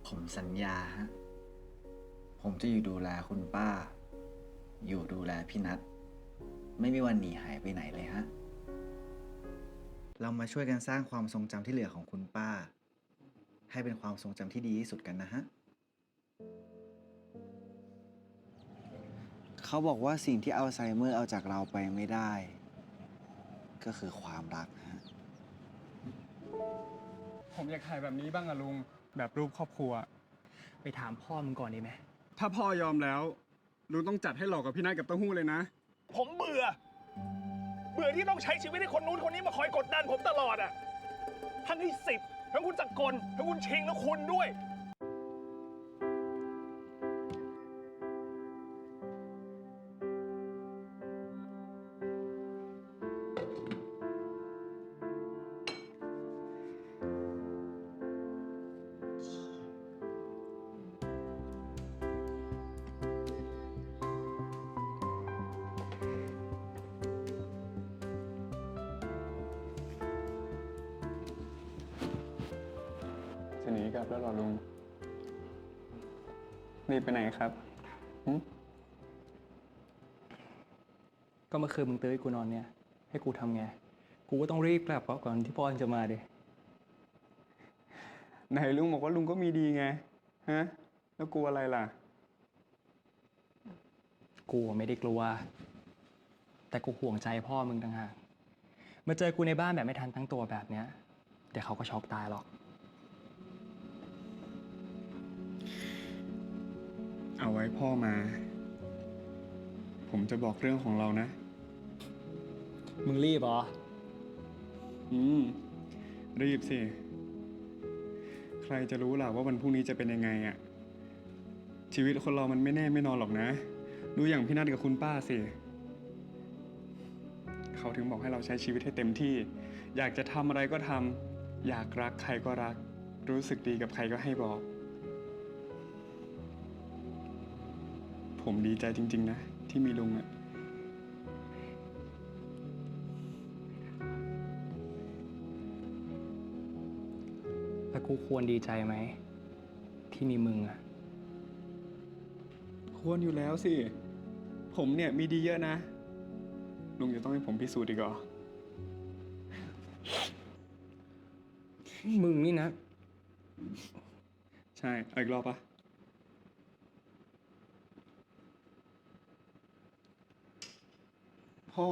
ผมสัญญาฮะ ผมจะอยู่ดูแลคุณป้า อยู่ดูแลพี่นัทไม่มีวันหนีหายไปไหนเลยฮะ เรามาช่วยกันสร้างความทรงจำที่เหลือของคุณป้า ให้เป็นความทรงจำที่ดีที่สุดกันนะฮะ เขาบอกว่าสิ่งที่อัลไซเมอร์เอาจากเราไปไม่ได้ ก็คือความรักฮะ ผมอยากถ่ายแบบนี้บ้างอะลุง แบบรูปครอบครัว ไปถามพ่อมึงก่อนดีไหม ถ้าพ่อยอมแล้วลุงต้องจัดให้หลอกกับพี่นายกับเต้าหู้เลยนะ ผมเบื่อที่ต้องใช้ชีวิตให้คนนู้นคนนี้มาคอยกดดันผมตลอดอ่ะทั้งที่10ทั้งคุณจักรกลทั้งคุณชิงแล้วคุณด้วย จะหนีกลับแล้วเหรอลุงรีบไปไหนครับหึ ก็เมื่อคืนมึงตื้อให้กูนอนเนี่ย ให้กูทำไง กูก็ต้องรีบกลับก่อนที่พ่อจะมาดิ ไหนลุงบอกว่าลุงก็มีดีไง ฮะ แล้วกลัวอะไรล่ะ กูไม่ได้กลัว แต่กูห่วงใจพ่อมึงต่างหากมาเจอกูในบ้านแบบไม่ทันตั้งตัวแบบเนี้ยเดี๋ยวเขาก็ช็อกตายหรอก เอาไว้พ่อมา ผมจะบอกเรื่องของเรานะ มึงรีบเหรอ รีบสิ ใครจะรู้ล่ะว่าวันพรุ่งนี้จะเป็นยังไงอะชีวิตคนเรามันไม่แน่ไม่นอนหรอกนะ ดูอย่างพี่นัทกับคุณป้าสิ เขาถึงบอกให้เราใช้ชีวิตให้เต็มที่ อยากจะทำอะไรก็ทำ อยากรักใครก็รัก รู้สึกดีกับใครก็ให้บอก ผมดีใจจริงๆนะ ที่มีลุงอะ แล้วกูควรดีใจไหม ที่มีมึงอะ ควรอยู่แล้วสิ ผมเนี่ยมีดีเยอะนะ ลุงจะต้องให้ผมพิสูจน์อีกเหรอ มึงนี่นะ ใช่เอาอีกรอบปะพ่อ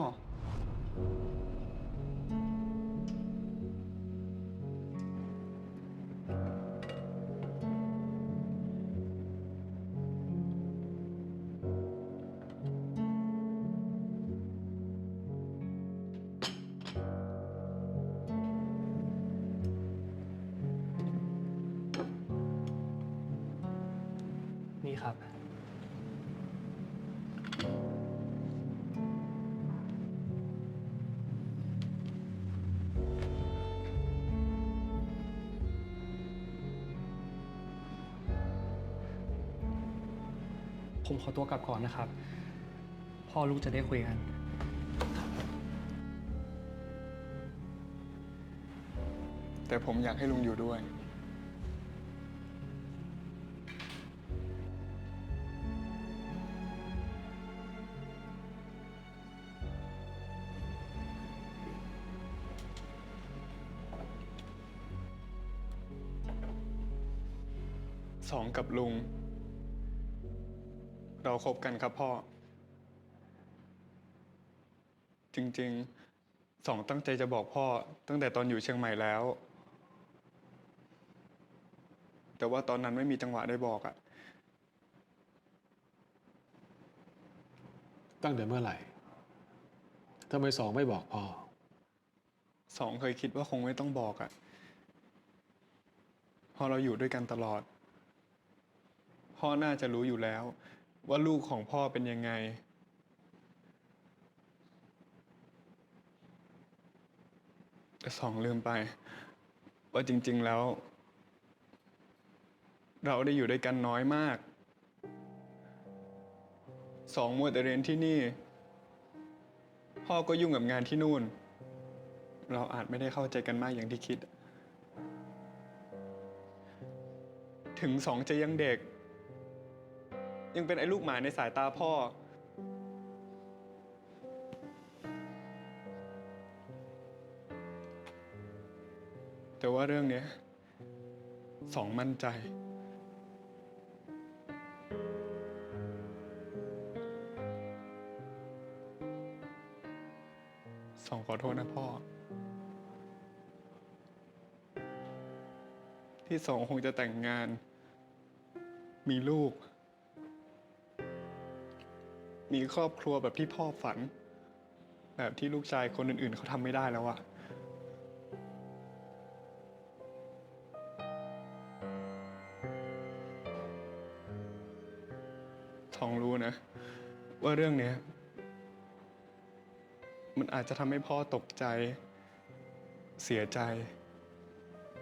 นี่ครับ ผมขอตัวกลับก่อนนะครับ พ่อลูกจะได้คุยกัน แต่ผมอยากให้ลุงอยู่ด้วย สองกับลุง เราคบกันครับพ่อ จริงๆ สองตั้งใจจะบอกพ่อตั้งแต่ตอนอยู่เชียงใหม่แล้ว แต่ว่าตอนนั้นไม่มีจังหวะได้บอกอะ ตั้งแต่เมื่อไหร่ทำไมสองไม่บอกพ่อ สองเคยคิดว่าคงไม่ต้องบอกอะพอเราอยู่ด้วยกันตลอด พ่อน่าจะรู้อยู่แล้ว ว่าลูกของพ่อเป็นยังไง แต่สองลืมไป ว่าจริงๆแล้ว เราได้อยู่ด้วยกันน้อยมาก สองมัวแต่เรียนที่นี่ พ่อก็ยุ่งกับงานที่นู่น เราอาจไม่ได้เข้าใจกันมากอย่างที่คิด ถ ถึงสองจะยังเด็ก ยังเป็นไอ้ลูกหมาในสายตาพ่อ แต่ว่าเรื่องเนี้ยสองมั่นใจ สองขอโทษนะพ่อ ที่สองคงจะแต่งงาน มีลูก มีครอบครัวแบบที่พ่อฝัน แบบที่ลูกชายคนอื่นๆเขาทำไม่ได้แล้วอะทองรู้นะ ว่าเรื่องเนี้ยมันอาจจะทำให้พ่อตกใจ เสียใจ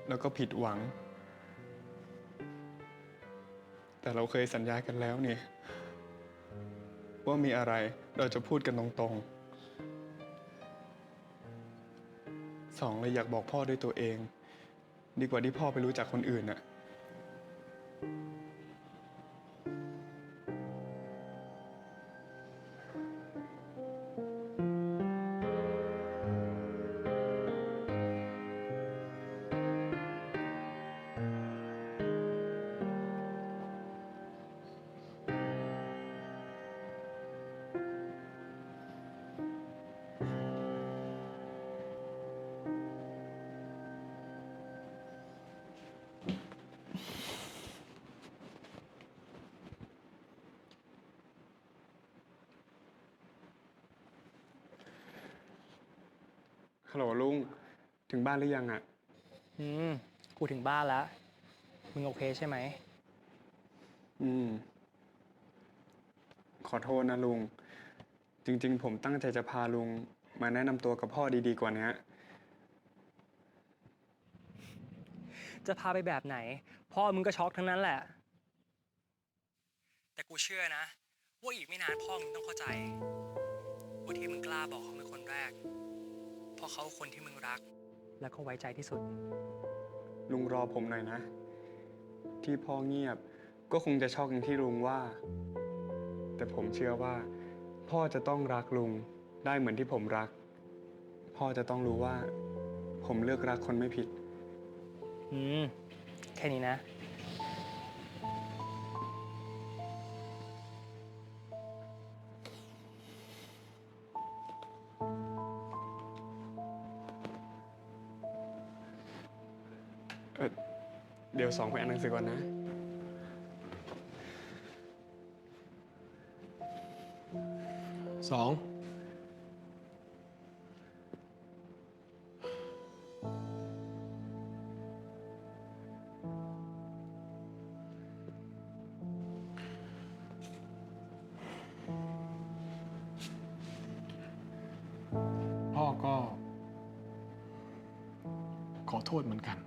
แล้วก็ผิดหวัง แต่เราเคยสัญญากันแล้วเนี่ยว่ามีอะไรเราจะพูดกันตรงๆสองเลยอยากบอกพ่อด้วยตัวเอง ดีกว่าที่พ่อไปรู้จักคนอื่นน่ะ ฮัลโหลลุง ถึงบ้านหรือยังอะ กูถึงบ้านแล้ว มึงโอเคใช่ไหม ขอโทษนะลุง จริงๆ ผมตั้งใจจะพาลุงมาแนะนำตัวกับพ่อดีๆกว่านี้ จะพาไปแบบไหน พ่อมึงก็ช็อกทั้งนั้นแหละ แต่กูเชื่อนะ ว่าอีกไม่นานพ่อมึงต้องเข้าใจ ว่าที่มึงกล้าบอกเขาเป็นคนแรก เพราะเขาคนที่มึงรัก แล้วก็ไว้ใจที่สุด ลุงรอผมหน่อยนะ ที่พ่อเงียบก็คงจะช็อกอย่างที่ลุงว่า แต่ผมเชื่อว่า พ่อจะต้องรักลุงได้เหมือนที่ผมรัก พ่อจะต้องรู้ว่า ผมเลือกรักคนไม่ผิด แค่นี้นะ เดี๋ยวสองไปอ่านหนังสือก่อนนะ สองพ่อก็ขอโทษเหมือนกัน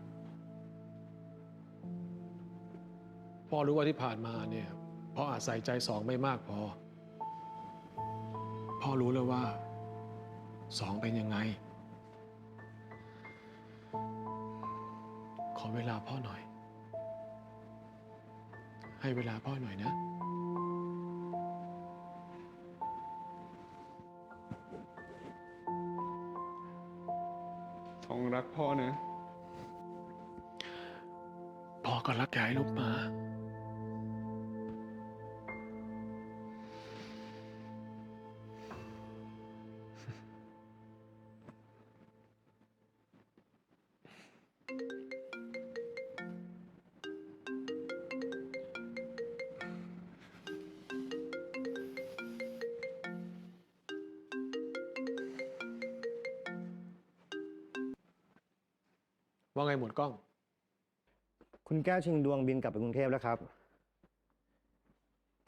พ่อรู้ว่าที่ผ่านมาเนี่ยพ่ออาจใส่ใจสองไม่มากพอ พ่อรู้แล้วว่าสองเป็นยังไง ขอเวลาพ่อหน่อย ให้เวลาพ่อหน่อยนะ ทองรักพ่อนะ พ่อก็รักยายลูกหมา ว่าไงหมวดกล้อง คุณแก้วชิงดวงบินกลับไปกรุงเทพแล้วครับ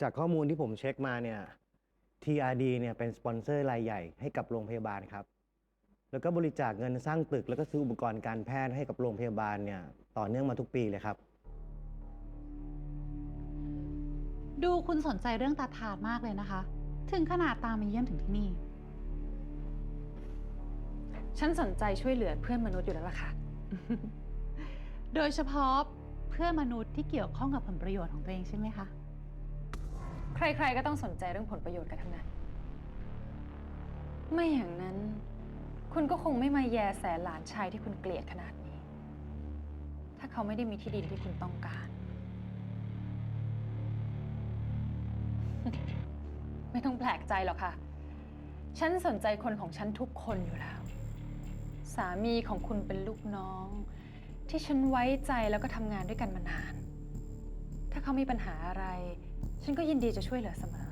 จากข้อมูลที่ผมเช็คมาเนี่ย TRD เนี่ยเป็นสปอนเซอร์รายใหญ่ให้กับโรงพยาบาลครับ แล้วก็บริจาคเงินสร้างตึกแล้วก็ซื้ออุปกรณ์การแพทย์ให้กับโรงพยาบาลเนี่ยต่อเนื่องมาทุกปีเลยครับ ดูคุณสนใจเรื่องตาถาดมากเลยนะคะ ถึงขนาดตามมาเยี่ยมถึงที่นี่ ฉันสนใจช่วยเหลือเพื่อนมนุษย์อยู่แล้วล่ะค่ะ โดยเฉพาะเ พื่อนมนุษย์ที่เกี่ยวข้องกับผลประโยชน์ของตัวเองใช่ไหมคะ ใครๆก็ต้องสนใจเรื่องผลประโยชน์กันทั้งนั้น ไม่อย่างนั้น คุณก็คงไม่มาแยแสหลานชายที่คุณเกลียดขนาดนี้ ถ้าเขาไม่ได้มีที่ดินที่คุณต้องการ ไม่ต้องแปลกใจหรอกค่ะ ฉันสนใจคนของฉันทุกคนอยู่แล้ว สามีของคุณเป็นลูกน้อง ที่ฉันไว้ใจแล้วก็ทำงานด้วยกันมานาน ถ้าเขามีปัญหาอะไร ฉันก็ยินดีจะช่วยเหลือเสมอ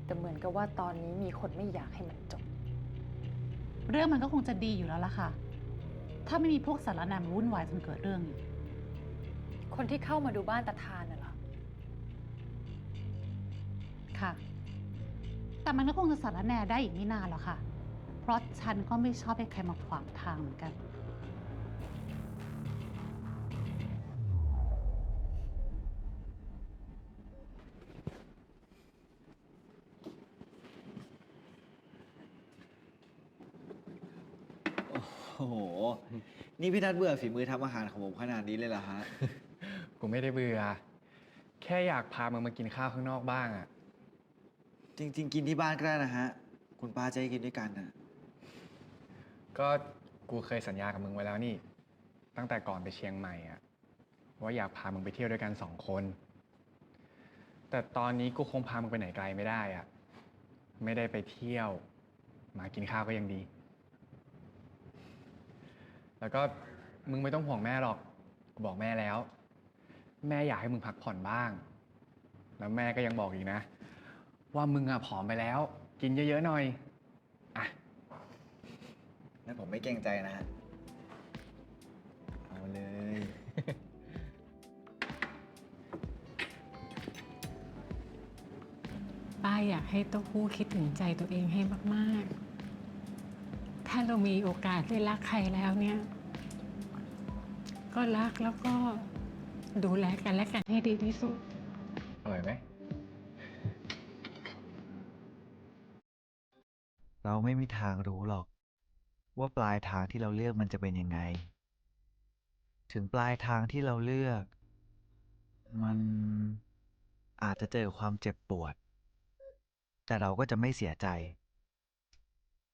แต่เหมือนกับว่าตอนนี้มีคนไม่อยากให้มันจบ เรื่องมันก็คงจะดีอยู่แล้วล่ะค่ะ ถ้าไม่มีพวกสารแหนมาวุ่นวายจนเกิดเรื่องอีก คนที่เข้ามาดูบ้านตาทานน่ะเหรอ ค่ะ แต่มันก็คงจะสารแหนได้อีกไม่นานหรอกค่ะ เพราะฉันก็ไม่ชอบให้ใครมาขวางทางเหมือนกัน โอ้โห นี่พี่นัทเบื่อฝีมือทำอาหารของผมขนาดนี้เลยเหรอฮะ กูไม่ได้เบื่อ แค่อยากพามึงมากินข้าวข้างนอกบ้างอะ จริง ๆ กินที่บ้านก็ได้นะฮะ คุณป้าจะให้กินด้วยกันนะ ก็กูเคยสัญญากับมึงไว้แล้วนี่ ตั้งแต่ก่อนไปเชียงใหม่อะว่าอยากพามึงไปเที่ยวด้วยกัน2 คน แต่ตอนนี้กูคงพามึงไปไหนไกลไม่ได้อะไม่ได้ไปเที่ยว มากินข้าวก็ยังดี แล้วก็มึงไม่ต้องห่วงแม่หรอกกูบอกแม่แล้ว แม่อยากให้มึงพักผ่อนบ้าง แล้วแม่ก็ยังบอกอีกนะ ว่ามึงอะผอมไปแล้ว กินเยอะๆหน่อยอ่ะ นั่นผมไม่เกรงใจนะฮะ เอาเลย ป้าอยากให้เต้าหู้คิดถึงใจตัวเองให้มากๆ ถ้าเรามีโอกาสได้รักใครแล้วเนี่ย ก็รักแล้วก็ดูแลกันและกันให้ดีที่สุด อร่อยไหม เราไม่มีทางรู้หรอก ว่าปลายทางที่เราเลือกมันจะเป็นยังไง ถึงปลายทางที่เราเลือก มันอาจจะเจอความเจ็บปวด แต่เราก็จะไม่เสียใจ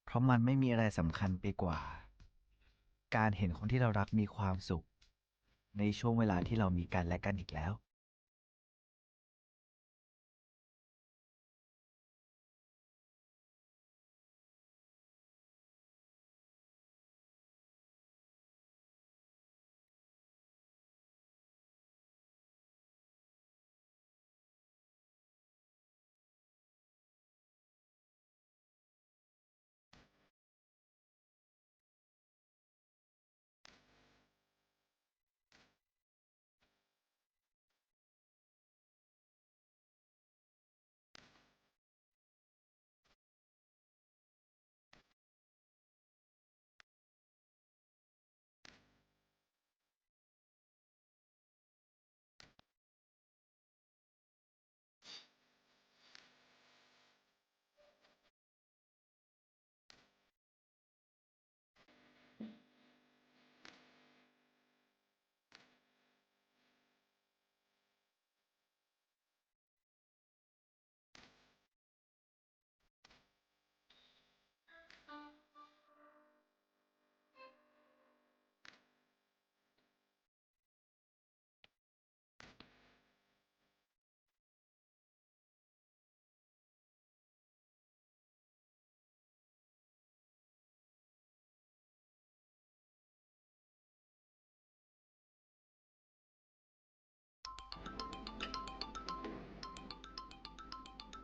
เพราะมันไม่มีอะไรสำคัญไปกว่า การเห็นคนที่เรารักมีความสุข ในช่วงเวลาที่เรามีกันและกันอีกแล้ว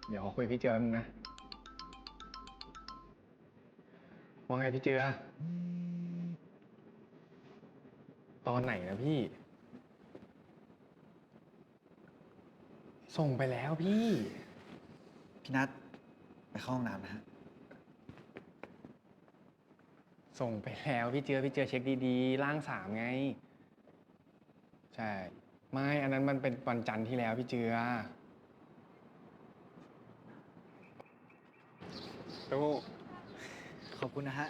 เดี๋ยวขอคุยกับพี่เจือแป๊บนึงนะ ว่าไงพี่เจือ ตอนไหนนะพี่ ส่งไปแล้วพี่ พี่นัทไปเข้าห้องน้ำนะฮะ ส่งไปแล้วพี่เจือเช็คดีๆร่าง3ไง ใช่ ไม่ อันนั้นมันเป็นวันจันทร์ที่แล้วพี่เจือ เต้าหู้ ขอบคุณนะฮะ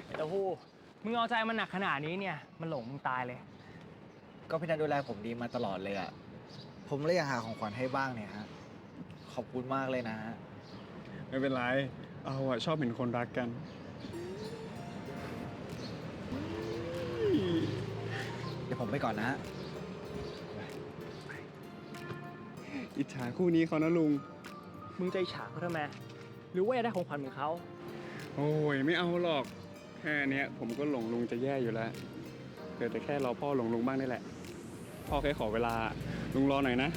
ไอ้เต้าหู้มึงเอาใจมันหนักขนาดนี้เนี่ย มันหลงมึงตายเลย ก็พี่นัทดูแลผมดีมาตลอดเลยอะผมเลยอยากหาของขวัญให้บ้างเนี่ยฮะ ขอบคุณมากเลยนะฮะ ไม่เป็นไร เอาอะชอบเห็นคนรักกัน เดี๋ยวผมไปก่อนนะฮะ อิจฉาคู่นี้เขานะลุง มึงใจฉาเขาทำไม หรือว่าอยากได้ของขวัญเหมือนเขา โอ้ยไม่เอาหรอก แค่เนี้ยผมก็หลงลุงจะแย่อยู่แล้วเหลือแต่แค่รอพ่อหลงลุงบ้างนี่แหละ พ่อแค่ขอเวลาลุงรอหน่อยนะ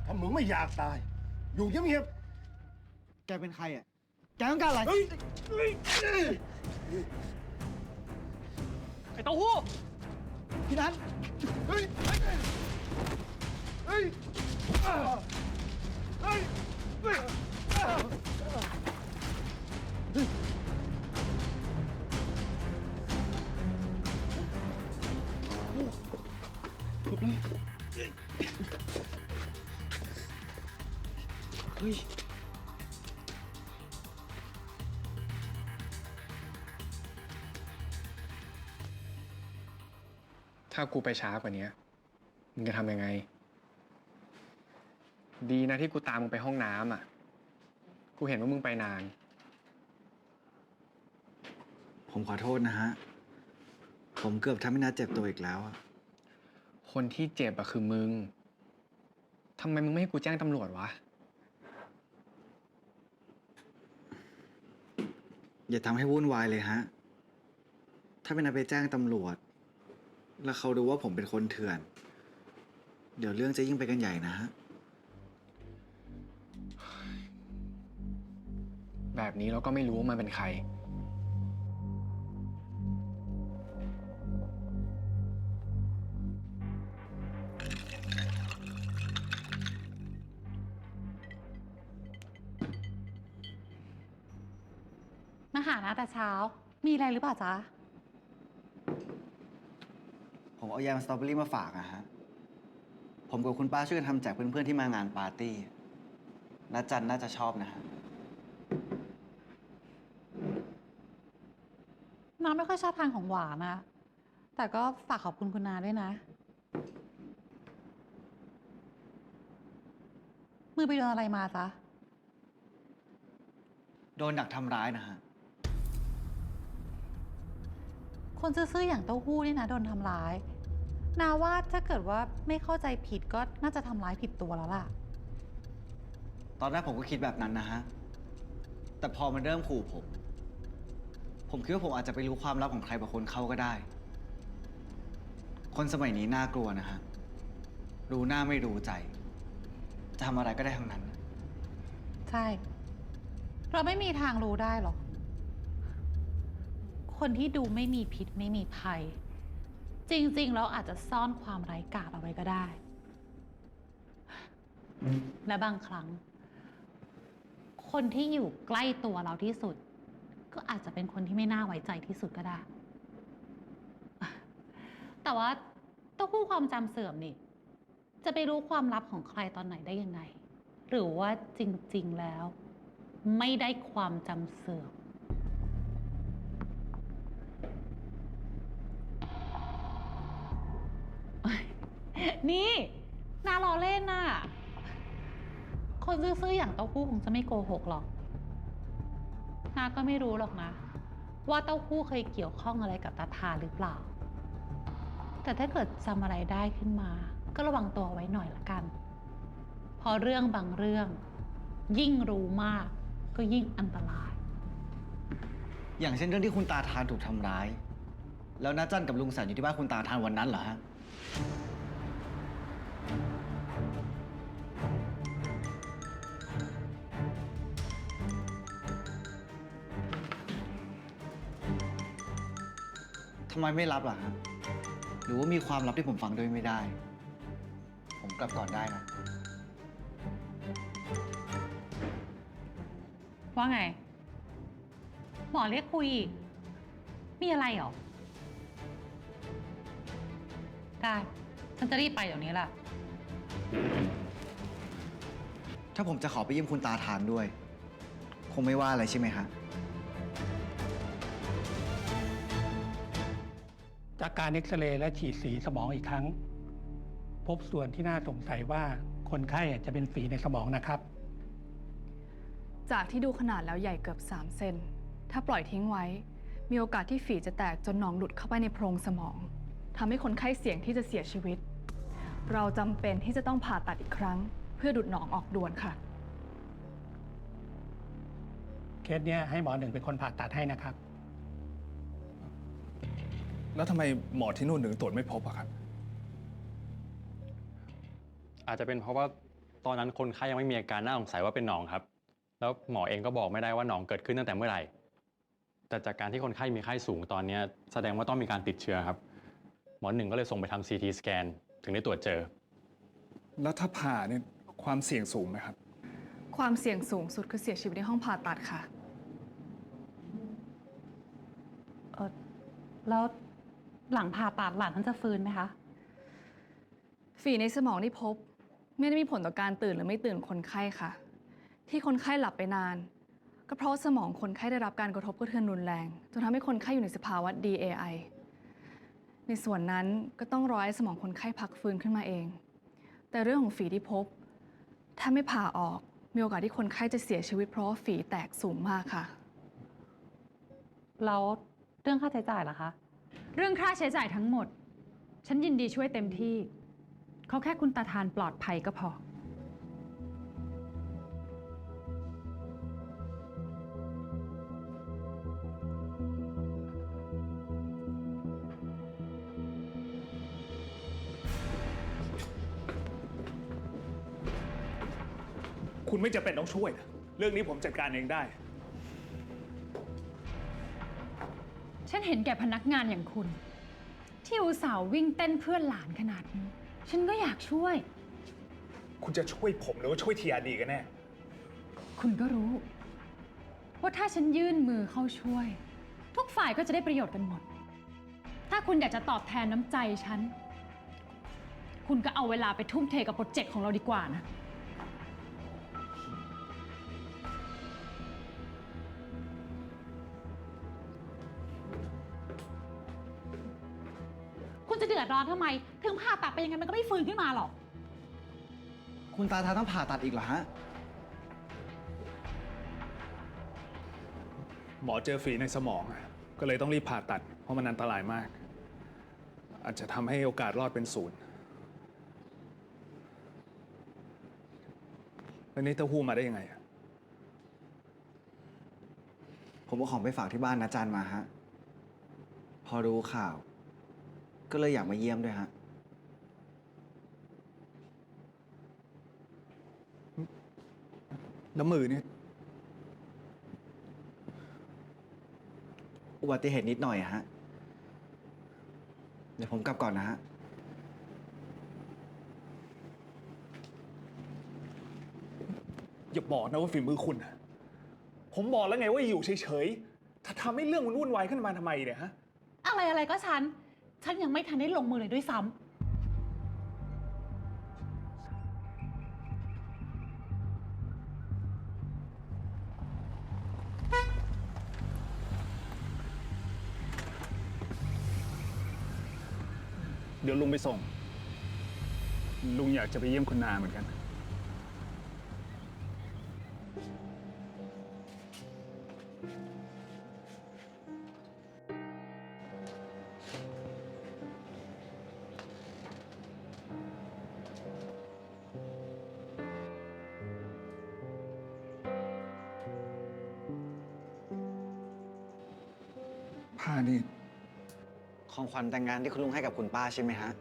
ถ้ามึงไม่อยากตาย อยู่เงียบ แกเป็นใครอะแกต้องการอะไร ไอ้เต้าหู้ พี่นัท ถ้ากูไปช้ากว่านี้มึงจะทำยังไง ดีนะที่กูตามมึงไปห้องน้ำอ่ะ กูเห็นว่ามึงไปนาน ผมขอโทษนะฮะ ผมเกือบทำให้นัทเจ็บตัวอีกแล้วอะ คนที่เจ็บอะคือมึง ทำไมมึงไม่ให้กูแจ้งตำรวจวะ อย่าทำให้วุ่นวายเลยฮะ ถ้าเป็นนัทไปแจ้งตำรวจ แล้วเขาดูว่าผมเป็นคนเถื่อน เดี๋ยวเรื่องจะยิ่งไปกันใหญ่นะฮะ แบบนี้เราก็ไม่รู้ว่ามันเป็นใคร มาหานะแต่เช้า มีอะไรหรือเปล่าจ๊ะ ผมเอาแยมสตรอเบอรี่มาฝากอะฮะ ผมกับคุณป้าช่วยกันทำแจกเพื่อนๆที่มางานปาร์ตี้นัทจันน่าจะชอบนะฮะ น้องไม่ค่อยชอบทานของหวานนะ แต่ก็ฝากขอบคุณคุณนาด้วยนะ มือไปโดนอะไรมาจ๊ะ โดนดักทำร้ายนะฮะ คนซื่อๆอย่างเต้าหู้นี่นะโดนทำร้าย นาว่าถ้าเกิดว่าไม่เข้าใจผิดก็น่าจะทำร้ายผิดตัวแล้วล่ะ ตอนแรกผมก็คิดแบบนั้นนะฮะ แต่พอมันเริ่มขู่ผมคิดว่าผมอาจจะไปรู้ความลับของใครบางคนเข้าก็ได้ คนสมัยนี้น่ากลัวนะฮะ รู้หน้าไม่รู้ใจจะทำอะไรก็ได้ทั้งนั้น ใช่ เราไม่มีทางรู้ได้หรอก คนที่ดูไม่มีพิษไม่มีภัย จริงๆ เราอาจจะซ่อนความไร้กาจเอาไว้ก็ได้ และบางครั้ง คนที่อยู่ใกล้ตัวเราที่สุด ก็อาจจะเป็นคนที่ไม่น่าไว้ใจที่สุดก็ได้ แต่ว่าเต้าหู้ความจำเสื่อมนี่ จะไปรู้ความลับของใครตอนไหนได้ยังไง หรือว่าจริงๆ แล้ว ไม่ได้ความจำเสื่อม นี่นาล้อเล่นน่ะ คนซื่อๆอย่างเต้าหู้คงจะไม่โกหกหรอกนาก็ไม่รู้หรอกนะ ว่าเต้าหู้เคยเกี่ยวข้องอะไรกับตาทาหรือเปล่า แต่ถ้าเกิดจำอะไรได้ขึ้นมา ก็ระวังตัวไว้หน่อยละกัน เพราะเรื่องบางเรื่อง ยิ่งรู้มากก็ยิ่งอันตราย อย่างเช่นเรื่องที่คุณตาทานถูกทำร้าย แล้วน้าจันกับลุงสันอยู่ที่บ้านคุณตาทานวันนั้นเหรอฮะ ทำไมไม่รับล่ะฮะ หรือว่ามีความลับที่ผมฟังด้วยไม่ได้ ผมกลับก่อนได้นะ ว่าไง หมอเรียกคุยอีกมีอะไรหรอ ได้ ฉันจะรีบไปเดี๋ยวนี้แหละ ถ้าผมจะขอไปเยี่ยมคุณตาทานด้วย คงไม่ว่าอะไรใช่ไหมฮะ จากการเอ็กซเรย์และฉีดสีสมองอีกครั้ง พบส่วนที่น่าสงสัยว่าคนไข้จะเป็นฝีในสมองนะครับ จากที่ดูขนาดแล้วใหญ่เกือบ3 เซน ถ้าปล่อยทิ้งไว้ มีโอกาสที่ฝีจะแตกจนหนองหลุดเข้าไปในโพรงสมองทำให้คนไข้เสี่ยงที่จะเสียชีวิต เราจำเป็นที่จะต้องผ่าตัดอีกครั้ง เพื่อดูดหนองออกด่วนค่ะ เคสเนี้ยให้หมอหนึ่งเป็นคนผ่าตัดให้นะครับ แล้วทำไมหมอที่นู่นถึงตรวจไม่พบอะครับ อาจจะเป็นเพราะว่าตอนนั้นคนไข้ยังไม่มีอาการน่าสงสัยว่าเป็นหนองครับ แล้วหมอเองก็บอกไม่ได้ว่าหนองเกิดขึ้นตั้งแต่เมื่อไหร่ แต่จากการที่คนไข้มีไข้สูงตอนนี้แสดงว่าต้องมีการติดเชื้อครับ หมอหนึ่งก็เลยส่งไปทำ CT สแกนถึงได้ตรวจเจอ แล้วถ้าผ่าเนี่ยความเสี่ยงสูงไหมครับ ความเสี่ยงสูงสุดคือเสียชีวิตในห้องผ่าตัดค่ะ แล้วหลังผ่าตัดหลานท่านจะฟื้นไหมคะ ฝีในสมองที่พบ ไม่ได้มีผลต่อการตื่นหรือไม่ตื่นคนไข้ค่ะ ที่คนไข้หลับไปนาน ก็เพราะสมองคนไข้ได้รับการกระทบกระเทือนรุนแรงจนทำให้คนไข้อยู่ในสภาวะ DAI ในส่วนนั้นก็ต้องรอให้สมองคนไข้พักฟื้นขึ้นมาเอง แต่เรื่องของฝีที่พบ ถ้าไม่ผ่าออกมีโอกาสที่คนไข้จะเสียชีวิตเพราะว่าฝีแตกสูงมากค่ะ แล้วเรื่องค่าใช้จ่ายล่ะคะ เรื่องค่าใช้จ่ายทั้งหมด ฉันยินดีช่วยเต็มที่ เขาแค่คุณตาทานปลอดภัยก็พอ คุณไม่จำเป็นต้องช่วยนะ เรื่องนี้ผมจัดการเองได้ ฉันเห็นแก่พนักงานอย่างคุณ ที่อุตส่าห์วิ่งเต้นเพื่อหลานขนาดนี้ ฉันก็อยากช่วย คุณจะช่วยผมหรือว่าช่วยทีอาร์ดีกันแน่ คุณก็รู้ ว่าถ้าฉันยื่นมือเข้าช่วย ทุกฝ่ายก็จะได้ประโยชน์กันหมด ถ้าคุณอยากจะตอบแทนน้ำใจฉัน คุณก็เอาเวลาไปทุ่มเทกับโปรเจกต์ของเราดีกว่านะ คุณจะเดือดร้อนทำไม ถึงผ่าตัดไปยังไงมันก็ไม่ฟื้นขึ้นมาหรอก คุณตาทานต้องผ่าตัดอีกเหรอฮะ หมอเจอฝีในสมองอะก็เลยต้องรีบผ่าตัด เพราะมันอันตรายมาก อาจจะทำให้โอกาสรอดเป็น0แล้วนี่เต้าหู้มาได้ยังไงอะ ผมเอาของไปฝากที่บ้านนะจันมาฮะ พอรู้ข่าว ก็เลยอยากมาเยี่ยมด้วยฮะ แล้วมือนี่ อุบัติเหตุนิดหน่อยฮะ เดี๋ยวผมกลับก่อนนะฮะ อย่าบอกนะว่าฝีมือคุณอะผมบอกแล้วไงว่าอยู่เฉยๆ ถ้าทำให้เรื่องมันวุ่นวายขึ้นมาทำไมเนี่ยฮะ อะไรก็ฉันยังไม่ทันได้ลงมือเลยด้วยซ้ำ เดี๋ยวลุงไปส่ง ลุงอยากจะไปเยี่ยมคุณนาเหมือนกัน ผ้านี่ ของขวัญแต่งงานที่คุณลุงให้กับคุณป้าใช่ไหมฮะ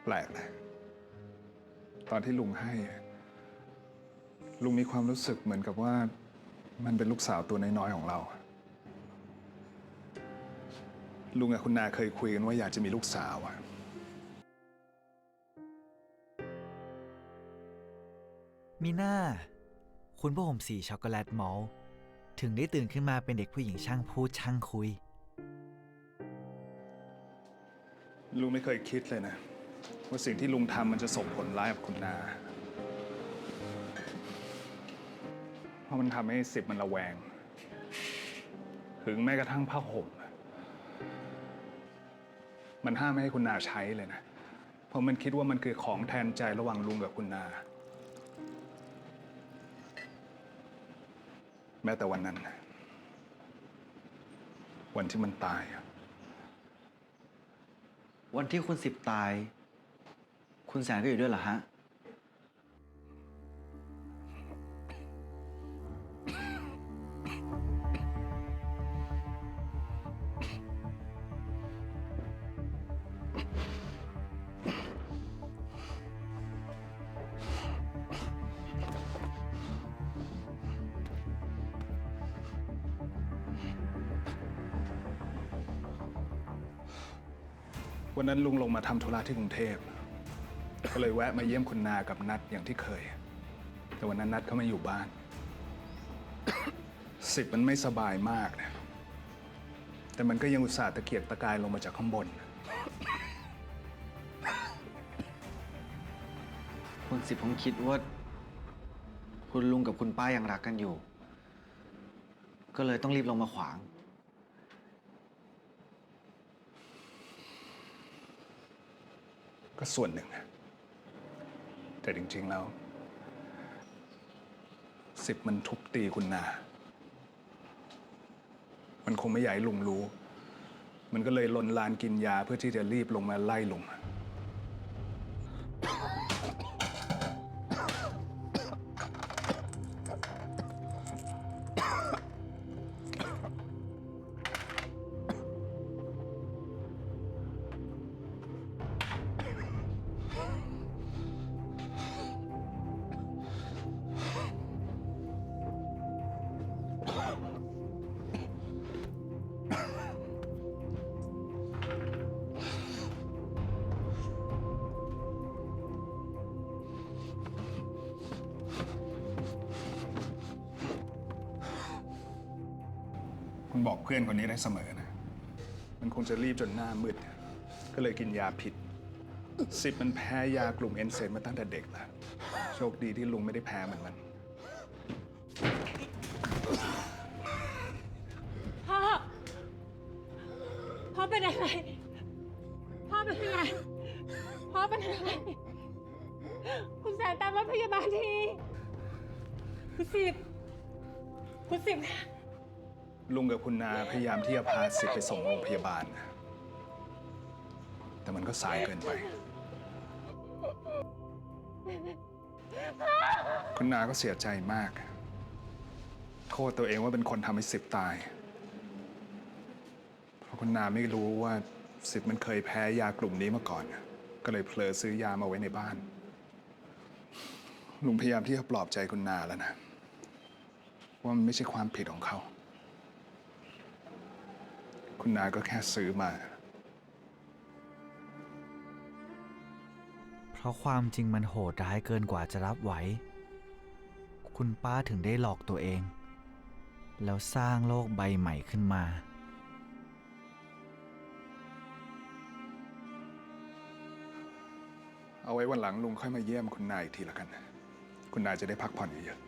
แปลกนะตอนที่ลุงให้อะลุงมีความรู้สึกเหมือนกับว่ามันเป็นลูกสาวตัวน้อยๆของเรา ลุงกับคุณนาเคยคุยกันว่าอยากจะมีลูกสาวอะ มีหน้า คุณพ่อผมสีช็อกโกแลตมอลต์ถึงได้ตื่นขึ้นมาเป็นเด็กผู้หญิงช่างพูดช่างคุย ลุงไม่เคยคิดเลยนะ ว่าสิ่งที่ลุงทำมันจะส่งผลร้ายกับคุณนา เพราะมันทำให้สิบมันระแวง ถึงแม้กระทั่งผ้าห่มมันห้ามไม่ให้คุณนาใช้เลยนะ เพราะมันคิดว่ามันคือของแทนใจระหว่างลุงกับคุณนา แม้แต่วันนั้นนะวันที่มันตายอะ วันที่คุณสิบตาย คุณแสนก็อยู่ด้วยเหรอฮะ วันนั้นลุงลงมาทำธุระที่กรุงเทพ ก็เลยแวะมาเยี่ยมคุณนากับนัดอย่างที่เคย แต่วันนั้นนัดเขาไม่อยู่บ้าน สิบมันไม่สบายมากนะแต่มันก็ยังอุตส่าห์ตะเกียกตะกายลงมาจากข้างบน คุณสิบผมคิดว่า คุณลุงกับคุณป้ายังรักกันอยู่ ก็เลยต้องรีบลงมาขวาง ก็ส่วนหนึ่ง แต่จริงๆแล้ว สิบมันทุบตีคุณนา มันคงไม่อยากให้ลุงรู้ มันก็เลยลนลานกินยาเพื่อที่จะรีบลงมาไล่ลุง คุณบอกเพื่อนคนนี้ได้เสมอนะ มันคงจะรีบจนหน้ามืด ก็เลยกินยาผิด สิบมันแพ้ยากลุ่มเอนเซนมาตั้งแต่เด็กแล้ว โชคดีที่ลุงไม่ได้แพ้มัน พ่อเป็นอะไร พ่อเป็นอะไร พ่อเป็นอะไร คุณแสนตามรถพยาบาลที คุณสิบค่ะ ลุงกับคุณนาพยายามที่จะพาสิบไปส่งโรงพยาบาล แต่มันก็สายเกินไป คุณนาก็เสียใจมาก โทษตัวเองว่าเป็นคนทำให้สิบตาย เพราะคุณนาไม่รู้ว่าสิบมันเคยแพ้ยากลุ่มนี้มาก่อน ก ก็เลยเผลอซื้อยามาไว้ในบ้าน ลุงพยายามที่จะปลอบใจคุณนาแล้วนะ ว่ามันไม่ใช่ความผิดของเขา คุณนาก็แค่ซื้อมา เพราะความจริงมันโหดร้ายเกินกว่าจะรับไหว คุณป้าถึงได้หลอกตัวเอง แล้วสร้างโลกใบใหม่ขึ้นมา เอาไว้วันหลังลุงค่อยมาเยี่ยมคุณนายอีกทีละกัน คุณนายจะได้พักผ่อนเยอะๆ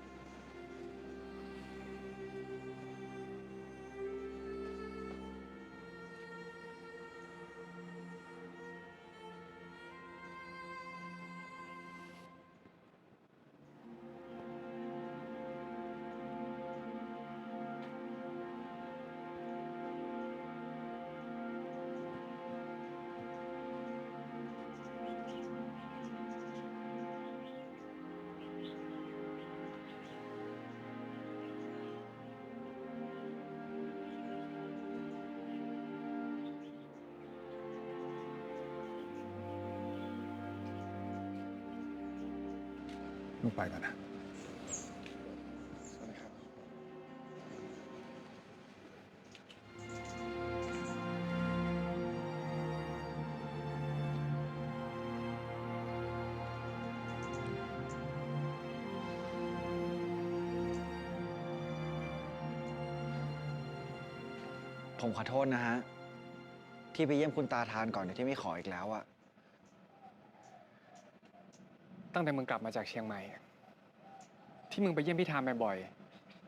ลุงไปก่อนนะ ผมขอโทษนะฮะ ที่ไปเยี่ยมคุณตาทานก่อนโดยที่ไม่ขออีกแล้วอะ ตั้งแต่มึงกลับมาจากเชียงใหม่ ที่มึงไปเยี่ยมพี่ทามบ่อย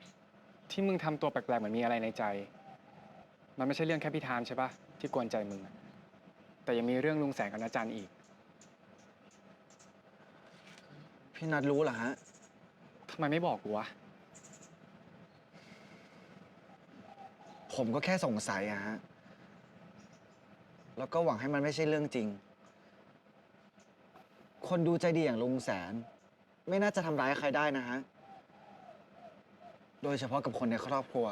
ๆที่มึงทำตัวแปลกๆเหมือนมีอะไรในใจ มันไม่ใช่เรื่องแค่พี่ทามใช่ปะที่กวนใจมึงอะแต่ยังมีเรื่องลุงแสงกับอาจารย์อีก พี่นัทรู้เหรอฮะ ทำไมไม่บอกกูวะ ผมก็แค่สงสัยอะฮะ แล้วก็หวังให้มันไม่ใช่เรื่องจริง คนดูใจดีอย่างลุงแสน ไม่น่าจะทำร้ายใครได้นะฮะ โดยเฉพาะกับคนในครอบครัว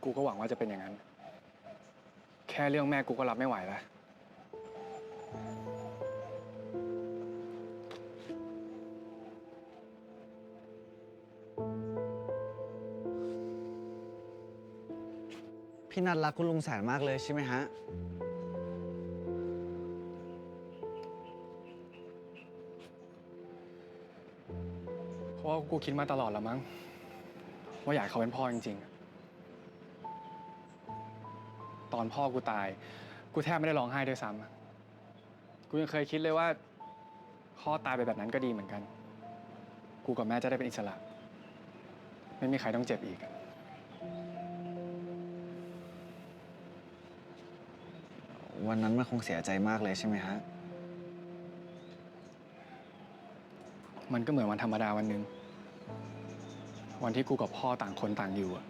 กูก็หวังว่าจะเป็นอย่างนั้น แค่เรื่องแม่กูก็รับไม่ไหวแล้ว พี่นัทรักคุณลุงแสนมากเลยใช่ไหมฮะ เพราะว่ากูคิดมาตลอดแล้วมั้งว่าอยากให้เขาเป็นพ่อจริงๆ ตอนพ่อกูตาย กูแทบไม่ได้ร้องไห้ด้วยซ้ำกูยังเคยคิดเลยว่าพ่อตายไปแบบนั้นก็ดีเหมือนกัน กูกับแม่จะได้เป็นอิสระ ไม่มีใครต้องเจ็บอีก วันนั้นมันคงเสียใจมากเลยใช่ไหมฮะ มันก็เหมือนวันธรรมดาวันหนึ่ง วันที่กูกับพ่อต่างคนต่างอยู่อะ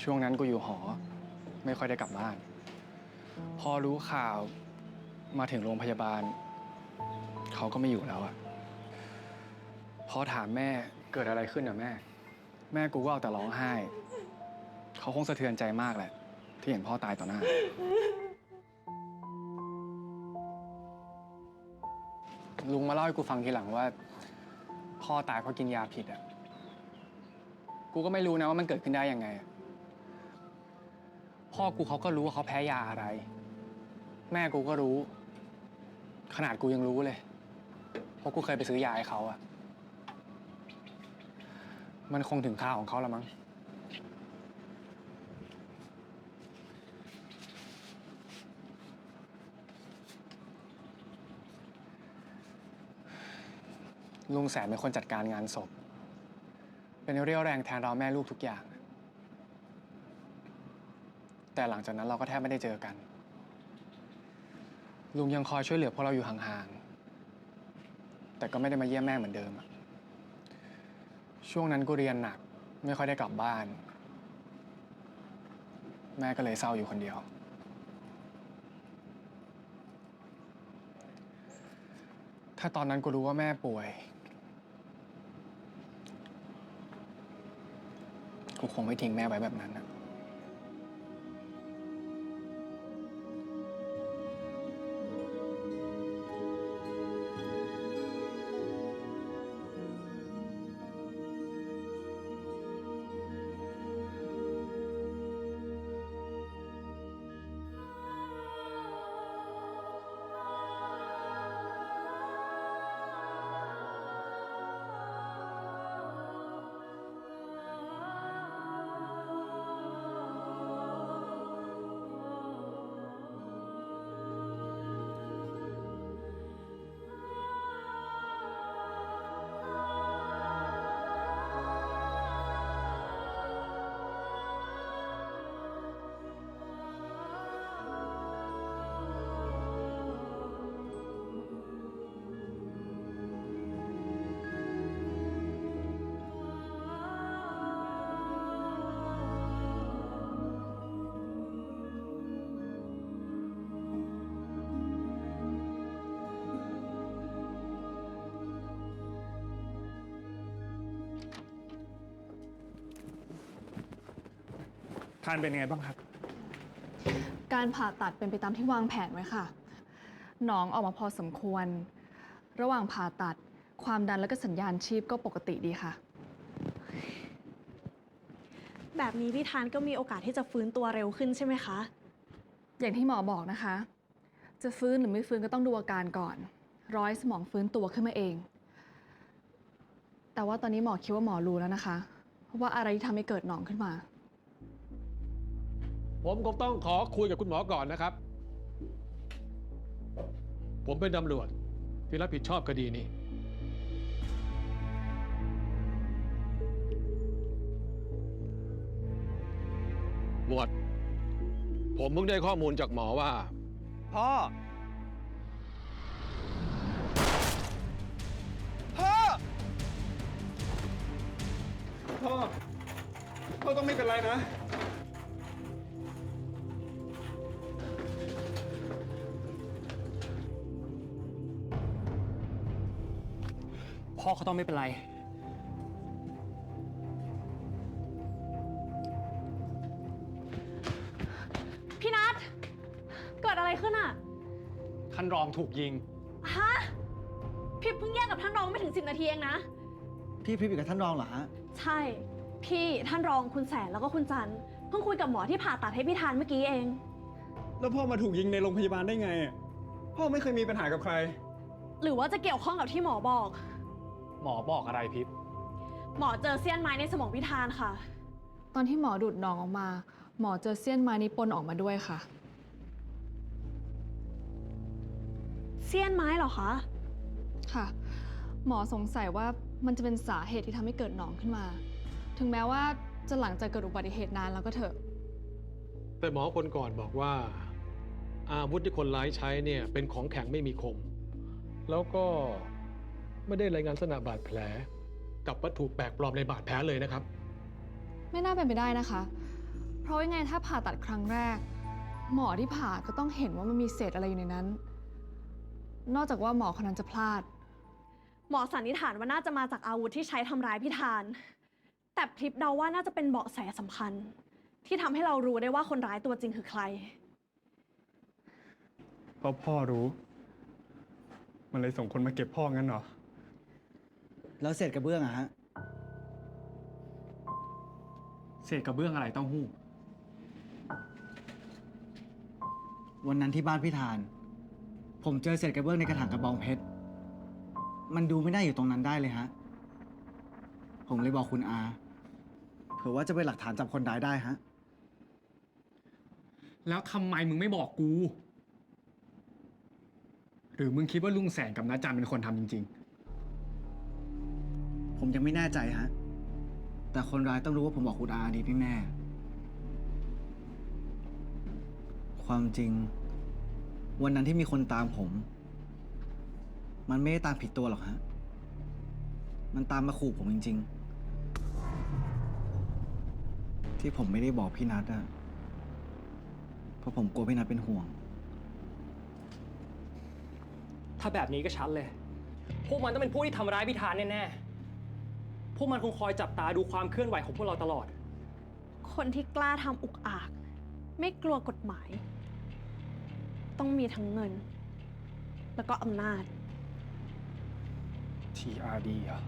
ช่วงนั้นกูอยู่หอ ไม่ค่อยได้กลับบ้าน พอรู้ข่าวมาถึงโรงพยาบาล เขาก็ไม่อยู่แล้วอะพอถามแม่เกิดอะไรขึ้นอะแม่ แม่กูก็เอาแต่ร้องไห้ เขาคงสะเทือนใจมากแหละ ที่เห็นพ่อตายต่อหน้า ลุงมาเล่าให้กูฟังทีหลังว่า พ่อตายเพราะกินยาผิดอะกูก็ไม่รู้นะว่ามันเกิดขึ้นได้ยังไง พ่อกูเขาก็รู้ว่าเขาแพ้ยาอะไร แม่กูก็รู้ ขนาดกูยังรู้เลย เพราะกูเคยไปซื้อยาให้เขาอะมันคงถึงคราวของเขาแล้วมั้ง ลุงแสนเป็นคนจัดการงานศพ เป็นเรี่ยวแรงแทนเราแม่ลูกทุกอย่าง แต่หลังจากนั้นเราก็แทบไม่ได้เจอกัน ลุงยังคอยช่วยเหลือพวกเราอยู่ห่างๆ แต่ก็ไม่ได้มาเยี่ยมแม่เหมือนเดิม ช่วงนั้นกูเรียนหนัก ไม่ค่อยได้กลับบ้าน แม่ก็เลยเศร้าอยู่คนเดียว ถ้าตอนนั้นกูรู้ว่าแม่ป่วย กูคงไม่ทิ้งแม่ไว้แบบนั้นนะ ทานเป็นยังไงบ้างครับ การผ่าตัดเป็นไปตามที่วางแผนไว้ค่ะ หนองออกมาพอสมควร ระหว่างผ่าตัดความดันและก็สัญญาณชีพก็ปกติดีค่ะ แบบนี้พี่ทานก็มีโอกาสที่จะฟื้นตัวเร็วขึ้นใช่ไหมคะ อย่างที่หมอบอกนะคะ จะฟื้นหรือไม่ฟื้นก็ต้องดูอาการก่อนรอให้สมองฟื้นตัวขึ้นมาเอง แต่ว่าตอนนี้หมอคิดว่าหมอรู้แล้วนะคะว่าอะไรที่ทำให้เกิดหนองขึ้นมา ผมก็ต้องขอคุยกับคุณหมอก่อนนะครับ ผมเป็นตำรวจที่รับผิดชอบคดีนี้ หมวด ผมเพิ่งได้ข้อมูลจากหมอว่า พ่อ พ่อ พ่อต้องไม่เป็นไรนะ พ่อเขาต้องไม่เป็นไร พี่นัทเกิดอะไรขึ้นอะ ท่านรองถูกยิง ฮะ พี่เพิ่งแยกกับท่านรองไม่ถึง10 นาทีเองนะ พี่พริบอยู่กับท่านรองเหรอฮะ ใช่ พี่ท่านรองคุณแสนแล้วก็คุณจันทร์เพิ่งคุยกับหมอที่ผ่าตัดให้พี่ทานเมื่อกี้เอง แล้วพ่อมาถูกยิงในโรงพยาบาลได้ไงอะพ่อไม่เคยมีปัญหากับใคร หรือว่าจะเกี่ยวข้องกับที่หมอบอก หมอบอกอะไรพิบ หมอเจอเสี้ยนไม้ในสมองพี่ทานค่ะ ตอนที่หมอดูดหนองออกมา หมอเจอเสี้ยนไม้นี้ปนออกมาด้วยค่ะ เสี้ยนไม้เหรอคะ ค่ะ หมอสงสัยว่ามันจะเป็นสาเหตุที่ทำให้เกิดหนองขึ้นมา ถึงแม้ว่าจะหลังจากเกิดอุบัติเหตุนานแล้วก็เถอะ แต่หมอคนก่อนบอกว่า อาวุธที่คนร้ายใช้เนี่ยเป็นของแข็งไม่มีคม แล้วก็ไม่ได้รายงานลักษณะบาดแผล กับวัตถุแปลกปลอมในบาดแผลเลยนะครับ ไม่น่าเป็นไปได้นะคะ เพราะยังไงถ้าผ่าตัดครั้งแรก หมอที่ผ่าก็ต้องเห็นว่ามันมีเศษอะไรอยู่ในนั้น นอกจากว่าหมอคนนั้นจะพลาด หมอสันนิษฐานว่าน่าจะมาจากอาวุธที่ใช้ทำร้ายพี่ทาน แต่พลิปเดาว่าน่าจะเป็นเบาะแสสำคัญ ที่ทำให้เรารู้ได้ว่าคนร้ายตัวจริงคือใคร เพราะพ่อรู้ มันเลยส่งคนมาเก็บพ่องั้นเหรอ แล้วเศษกระเบื้องอะฮะ เศษกระเบื้องอะไรเต้าหู้ วันนั้นที่บ้านพี่ทาน ผมเจอเศษกระเบื้องในกระถางกระบองเพชร มันดูไม่ได้อยู่ตรงนั้นได้เลยฮะ ผมเลยบอกคุณอา เผื่อว่าจะเป็นหลักฐานจับคนร้ายได้ฮะ แล้วทำไมมึงไม่บอกกู หรือมึงคิดว่าลุงแสนกับน้าจันเป็นคนทำจริง ผมยังไม่แน่ใจฮะ แต่คนร้ายต้องรู้ว่าผมบอกคุณอาดีแน่ๆความจริง วันนั้นที่มีคนตามผม มันไม่ได้ตามผิดตัวหรอกฮะ มันตามมาขู่ผมจริงๆ ที่ผมไม่ได้บอกพี่นัทอะเพราะผมกลัวพี่นัทเป็นห่วง ๆ ถ้าแบบนี้ก็ชัดเลย พวกมันต้องเป็นผู้ที่ทำร้ายพิธานแน่ๆ พวกมันคงคอยจับตาดูความเคลื่อนไหวของพวกเราตลอด คนที่กล้าทำอุกอาจไม่กลัวกฎหมาย ต้องมีทั้งเงิน แล้วก็อำนาจ TRD เหรอ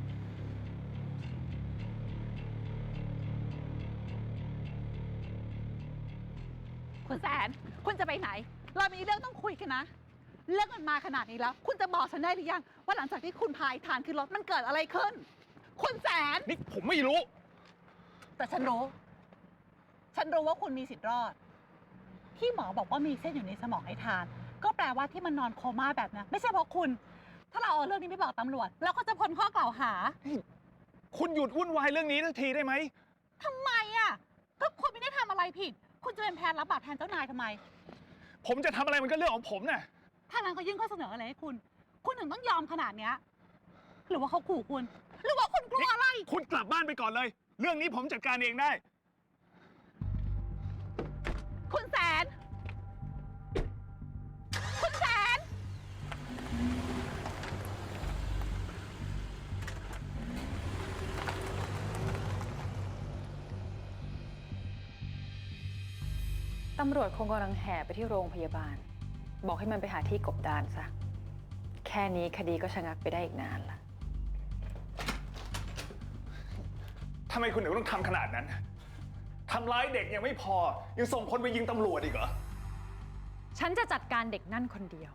คุณแสน คุณจะไปไหน เรามีเรื่องต้องคุยกันนะ เรื่องมันมาขนาดนี้แล้ว คุณจะบอกฉันได้หรือยัง ว่าหลังจากที่คุณพายทานขึ้นรถมันเกิดอะไรขึ้น คุณแสน นี่ผมไม่รู้ แต่ฉันรู้ ฉันรู้ว่าคุณมีสิทธิ์รอด ที่หมอบอกว่ามีเส้นอยู่ในสมองให้ทาน ก็แปลว่าที่มันนอนโคม่าแบบนั้นไม่ใช่เพราะคุณ ถ้าเราเอาเรื่องนี้ไปบอกตำรวจเราก็จะพ้นข้อกล่าวหา คุณหยุดวุ่นวายเรื่องนี้สักทีได้ไหม ทำไมอ่ะ ก็คุณไม่ได้ทำอะไรผิด คุณจะเป็นแพนรับบาปแทนเจ้านายทำไม ผมจะทำอะไรมันก็เรื่องของผมน่ะ ถ้านั้นเขายื่นข้อเสนออะไรให้คุณ คุณถึงต้องยอมขนาดเนี้ย หรือว่าเขาขู่คุณ หรือว่าคุณกลัวอะไร คุณกลับบ้านไปก่อนเลย เรื่องนี้ผมจัดการเองได้ คุณแสน คุณแสน ตำรวจคงกำลังแห่ไปที่โรงพยาบาล บอกให้มันไปหาที่กบดานซะ แค่นี้คดีก็ชะงักไปได้อีกนานละ ทำไมคุณถึงต้องทำขนาดนั้น ทำร้ายเด็กยังไม่พอ ยังส่งคนไปยิงตำรวจอีกเหรอ ฉันจะจัดการเด็กนั่นคนเดียว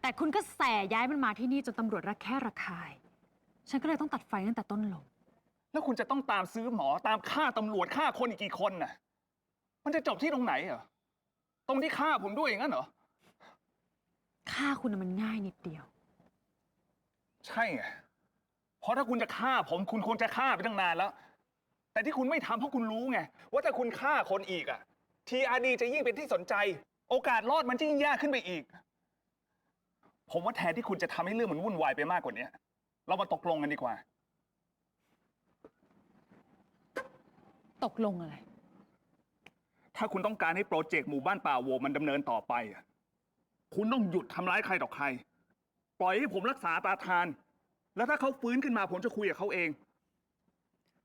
แต่คุณก็แส่ย้ายมันมาที่นี่จนตำรวจระแคะระคาย ฉันก็เลยต้องตัดไฟตั้งแต่ต้นลม แล้วคุณจะต้องตามซื้อหมอตามฆ่าตำรวจฆ่าคนอีกกี่คนน่ะ มันจะจบที่ตรงไหนเหรอ ตรงที่ฆ่าผมด้วยอย่างนั้นเหรอ ฆ่าคุณน่ะมันง่ายนิดเดียว ใช่ไง เพราะถ้าคุณจะฆ่าผมคุณควรจะฆ่าไปตั้งนานแล้ว แต่ที่คุณไม่ทำเพราะคุณรู้ไงว่าถ้าคุณฆ่าคนอีกอ่ะ TRD จะยิ่งเป็นที่สนใจ โอกาสรอดมันจะยิ่งยากขึ้นไปอีก ผมว่าแทนที่คุณจะทำให้เรื่องมันวุ่นวายไปมากกว่านี้ เรามาตกลงกันดีกว่า ตกลงอะไร ถ้าคุณต้องการให้โปรเจกต์หมู่บ้านป่าโวมันดำเนินต่อไปอะคุณต้องหยุดทำร้ายใครต่อใคร ปล่อยให้ผมรักษาตาทาน แล้วถ้าเขาฟื้นขึ้นมาผมจะคุยกับเขาเอง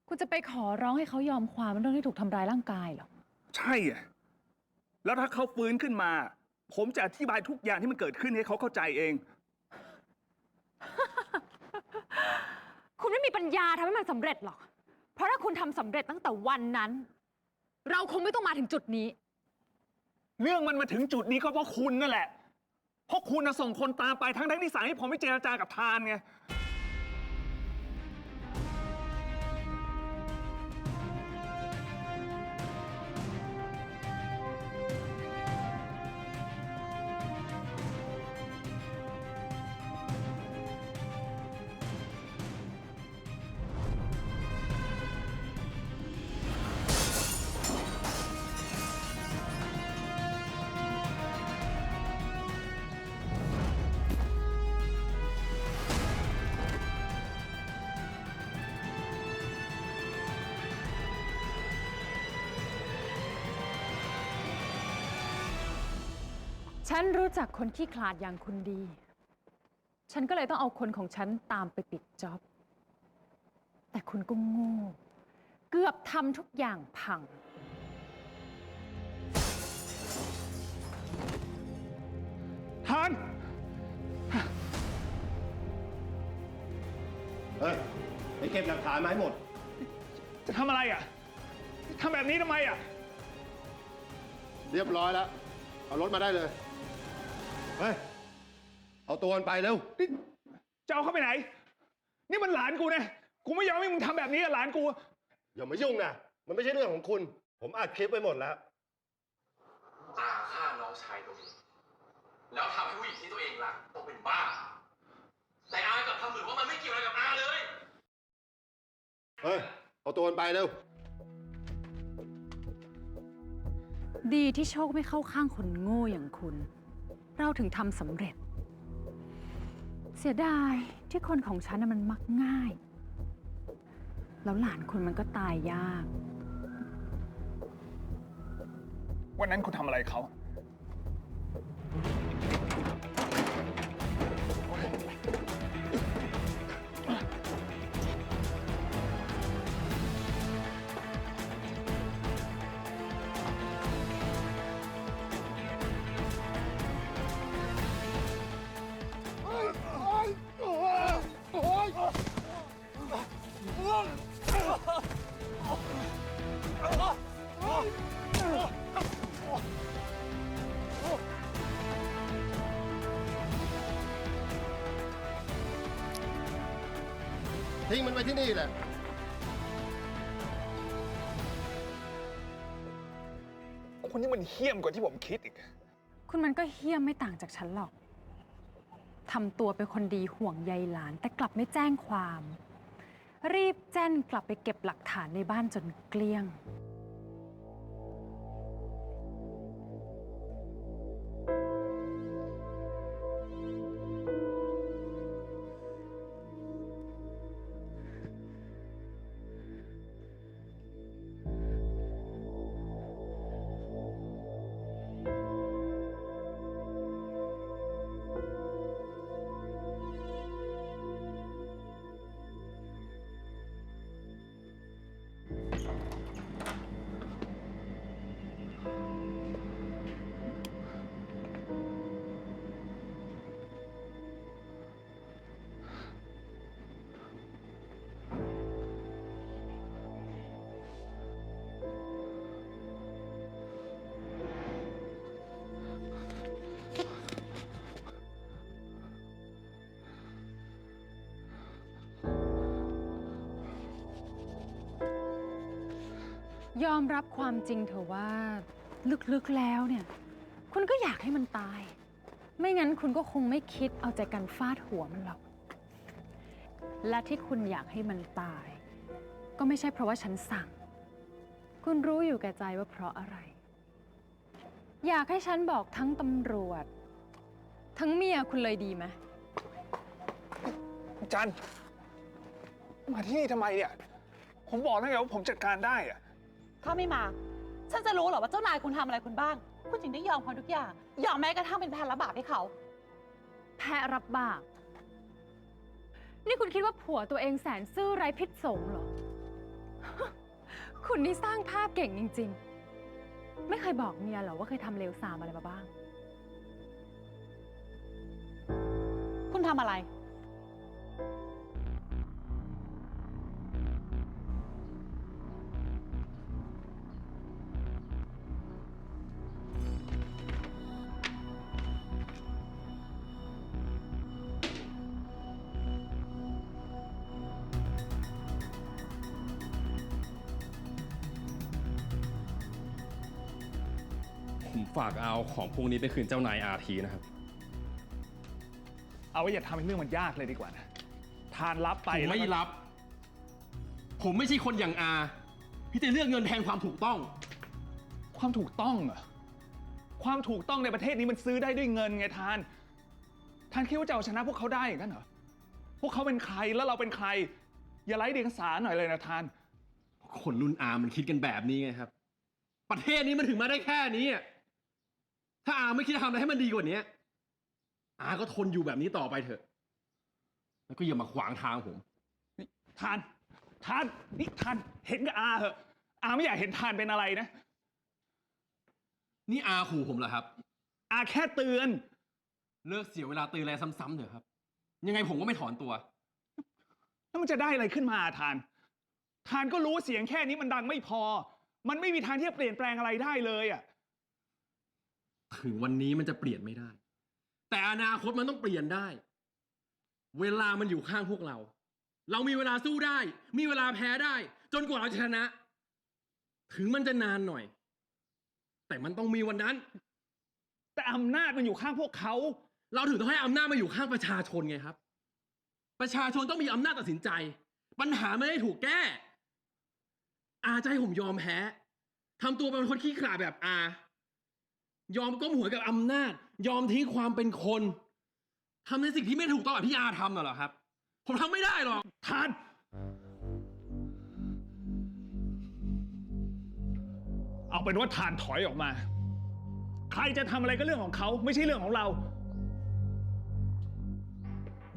คุณจะไปขอร้องให้เขายอมความเรื่องที่ถูกทำร้ายร่างกายเหรอ ใช่อะแล้วถ้าเขาฟื้นขึ้นมา ผมจะอธิบายทุกอย่างที่มันเกิดขึ้นให้เขาเข้าใจเอง คุณไม่มีปัญญาทำให้มันสำเร็จหรอก เพราะถ้าคุณทำสำเร็จตั้งแต่วันนั้น เราคงไม่ต้องมาถึงจุดนี้ เรื่องมันมาถึงจุดนี้ก็เพราะคุณนั่นแหละ เพราะคุณน่ะส่งคนตามไปทั้งที่สั่งให้ผมไปเจรจากับทานไง ฉันรู้จักคนขี้ขลาดอย่างคุณดี ฉันก็เลยต้องเอาคนของฉันตามไปปิดจ็อบ แต่คุณก็โง่ เกือบทำทุกอย่างพัง ทาน เฮ้ยไปเก็บหลักฐานมาให้หมด จะทำอะไรอ่ะทำแบบนี้ทำไมอ่ะ เรียบร้อยแล้ว เอารถมาได้เลย เฮ้ย เอาตัวมันไปเร็ว จะเอาเข้าไปไหน นี่มันหลานกูนะ กูไม่ยอมให้มึงทำแบบนี้กับหลานกู อย่ามายุ่งนะ มันไม่ใช่เรื่องของคุณ ผมอัดคลิปไปหมดแล้ว อาฆ่าน้องชายตัวเองแล้วทำให้ผู้หญิงที่ตัวเองรักตกเป็นบ้า แต่อากลับทำเหมือนว่ามันไม่เกี่ยวอะไรกับอาเลย เฮ้ย เอาตัวมันไปเร็ว ดีที่โชคไม่เข้าข้างคนโง่อย่างคุณ เราถึงทำสำเร็จ เสียดายที่คนของฉันน่ะมันมักง่าย แล้วหลานคุณมันก็ตายยาก วันนั้นคุณทำอะไรเขา ทิ้งมันไว้ที่นี่แหละ คุณนี่มันเหี้ยมกว่าที่ผมคิดอีก คุณมันก็เหี้ยมไม่ต่างจากฉันหรอก ทำตัวเป็นคนดีห่วงใยหลาน แต่กลับไม่แจ้งความ รีบแจ้นกลับไปเก็บหลักฐานในบ้านจนเกลี้ยง ยอมรับความจริงเถอะว่าลึกๆแล้วเนี่ย คุณก็อยากให้มันตาย ไม่งั้นคุณก็คงไม่คิดเอาใจกันฟาดหัวมันหรอก และที่คุณอยากให้มันตาย ก็ไม่ใช่เพราะว่าฉันสั่ง คุณรู้อยู่แก่ใจว่าเพราะอะไร อยากให้ฉันบอกทั้งตำรวจ ทั้งเมียคุณเลยดีไหม จันมาที่นี่ทำไมเนี่ย ผมบอกแล้วไงว่าผมจัดการได้อะ ถ้าไม่มา ฉันจะรู้เหรอว่าเจ้านายคุณทำอะไรคุณบ้าง คุณถึงได้ยอมเขาทุกอย่าง ยอมแม้กระทั่งเป็นแพะรับบาปให้เขา แพะรับบาป นี่คุณคิดว่าผัวตัวเองแสนซื่อไร้พิษสงเหรอ คุณนี่สร้างภาพเก่งจริงๆ ไม่เคยบอกเมียเหรอว่าเคยทำเลวทรามอะไรมาบ้าง คุณทำอะไร ผมฝากเอาของพวกนี้ไปคืนเจ้านายอาทีนะครับ เอาไว้อย่าทำให้เรื่องมันยากเลยดีกว่านะ ทานรับไป ผมไม่ แล้วก็ รับ ผมไม่ใช่คนอย่างอาที่จะเลือกเงินแทนความถูกต้อง ความถูกต้องเหรอ ความถูกต้องในประเทศนี้มันซื้อได้ด้วยเงินไงทาน ทานคิดว่าจะเอาชนะพวกเขาได้อย่างนั้นเหรอ พวกเขาเป็นใครแล้วเราเป็นใคร อย่าไร้เดียงสาหน่อยเลยนะทาน คนรุ่นอามันคิดกันแบบนี้ไงครับ ประเทศนี้มันถึงมาได้แค่นี้อะถ้าอาไม่คิดจะทำอะไรให้มันดีกว่านี้อาก็ทนอยู่แบบนี้ต่อไปเถอะ แล้วก็อย่ามาขวางทางผม ทานนี่ทานเห็นกับอาเหอะ อาไม่อยากเห็นทานเป็นอะไรนะ นี่อาขู่ผมเหรอครับ อาแค่เตือน เลิกเสียเวลาเตือนอะไรซ้ำๆเถอะครับ ยังไงผมก็ไม่ถอนตัว แล้วมันจะได้อะไรขึ้นมาทาน ทานก็รู้เสียงแค่นี้มันดังไม่พอ มันไม่มีทางที่จะเปลี่ยนแปลงอะไรได้เลยอ่ะ ถึงวันนี้มันจะเปลี่ยนไม่ได้ แต่อนาคตมันต้องเปลี่ยนได้ เวลามันอยู่ข้างพวกเรา เรามีเวลาสู้ได้ มีเวลาแพ้ได้ จนกว่าเราจะชนะ ถึงมันจะนานหน่อย แต่มันต้องมีวันนั้น แต่อำนาจมันอยู่ข้างพวกเขา เราถึงต้องให้อำนาจมาอยู่ข้างประชาชนไงครับ ประชาชนต้องมีอำนาจตัดสินใจ ปัญหาไม่ได้ถูกแก้ อาจะให้ผมยอมแพ้ทำตัวเป็นคนขี้ขลาดแบบอา ยอมก้มหัวกับอำนาจ ยอมทิ้งความเป็นคนทำในสิ่งที่ไม่ถูกต้องแบบที่อาทำน่ะเหรอครับ ผมทำไม่ได้หรอก ทาน เอาเป็นว่าทานถอยออกมา ใครจะทำอะไรก็เรื่องของเขา ไม่ใช่เรื่องของเรา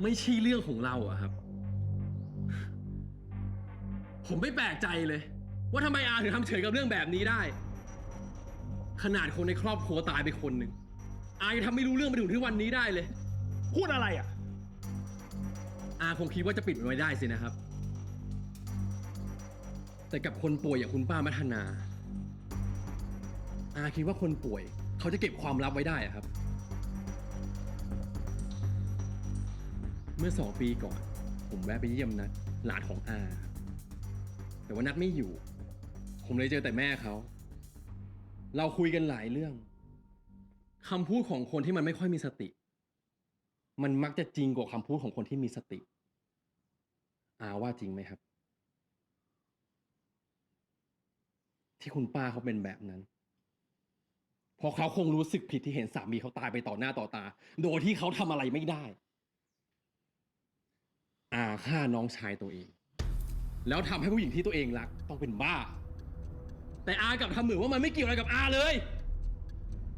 ไม่ใช่เรื่องของเราอะครับ ผมไม่แปลกใจเลย ว่าทำไมอาถึงทำเฉยกับเรื่องแบบนี้ได้ ขนาดคนในครอบครัวตายไปคนหนึ่งอายังทำไม่รู้เรื่องมาถึงทุกวันนี้ได้เลย พูดอะไรอ่ะ อาคงคิดว่าจะปิดมันไว้ได้สินะครับ แต่กับคนป่วยอย่างคุณป้ามัทนา อาคิดว่าคนป่วยเขาจะเก็บความลับไว้ได้อะครับ เมื่อ2 ปีก่อน ผมแวะไปเยี่ยมนัด หลานของอา แต่ว่านัดไม่อยู่ ผมเลยเจอแต่แม่เขา เราคุยกันหลายเรื่องคำพูดของคนที่มันไม่ค่อยมีสติ มันมักจะจริงกว่าคำพูดของคนที่มีสติ อาว่าจริงไหมครับ ที่คุณป้าเขาเป็นแบบนั้นเพราะเขาคงรู้สึกผิดที่เห็นสามีเขาตายไปต่อหน้าต่อตา โดยที่เขาทำอะไรไม่ได้ อาฆ่าน้องชายตัวเอง แล้วทำให้ผู้หญิงที่ตัวเองรักต้องเป็นบ้า แต่อากลับทำเหมือนว่ามันไม่เกี่ยวอะไรกับอาเลย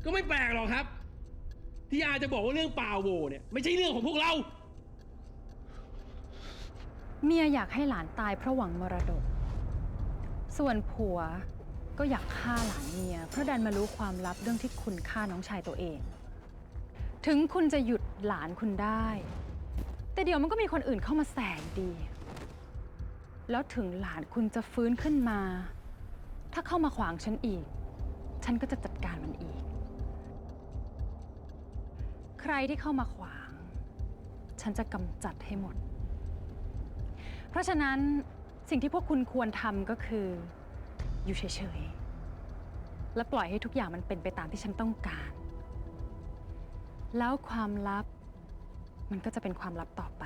ก็ไม่แปลกหรอกครับ ที่อาจะบอกว่าเรื่องปาโวเนี่ยไม่ใช่เรื่องของพวกเรา เมียอยากให้หลานตายเพราะหวังมรดก ส่วนผัวก็อยากฆ่าหลานเมียเพราะดันมารู้ความลับเรื่องที่คุณฆ่าน้องชายตัวเอง ถึงคุณจะหยุดหลานคุณได้ แต่เดี๋ยวมันก็มีคนอื่นเข้ามาแสงดี แล้วถึงหลานคุณจะฟื้นขึ้นมา ถ้าเข้ามาขวางฉันอีก ฉันก็จะจัดการมันอีก ใครที่เข้ามาขวาง ฉันจะกำจัดให้หมด เพราะฉะนั้นสิ่งที่พวกคุณควรทำก็คืออยู่เฉยๆ และปล่อยให้ทุกอย่างมันเป็นไปตามที่ฉันต้องการ แล้วความลับมันก็จะเป็นความลับต่อไป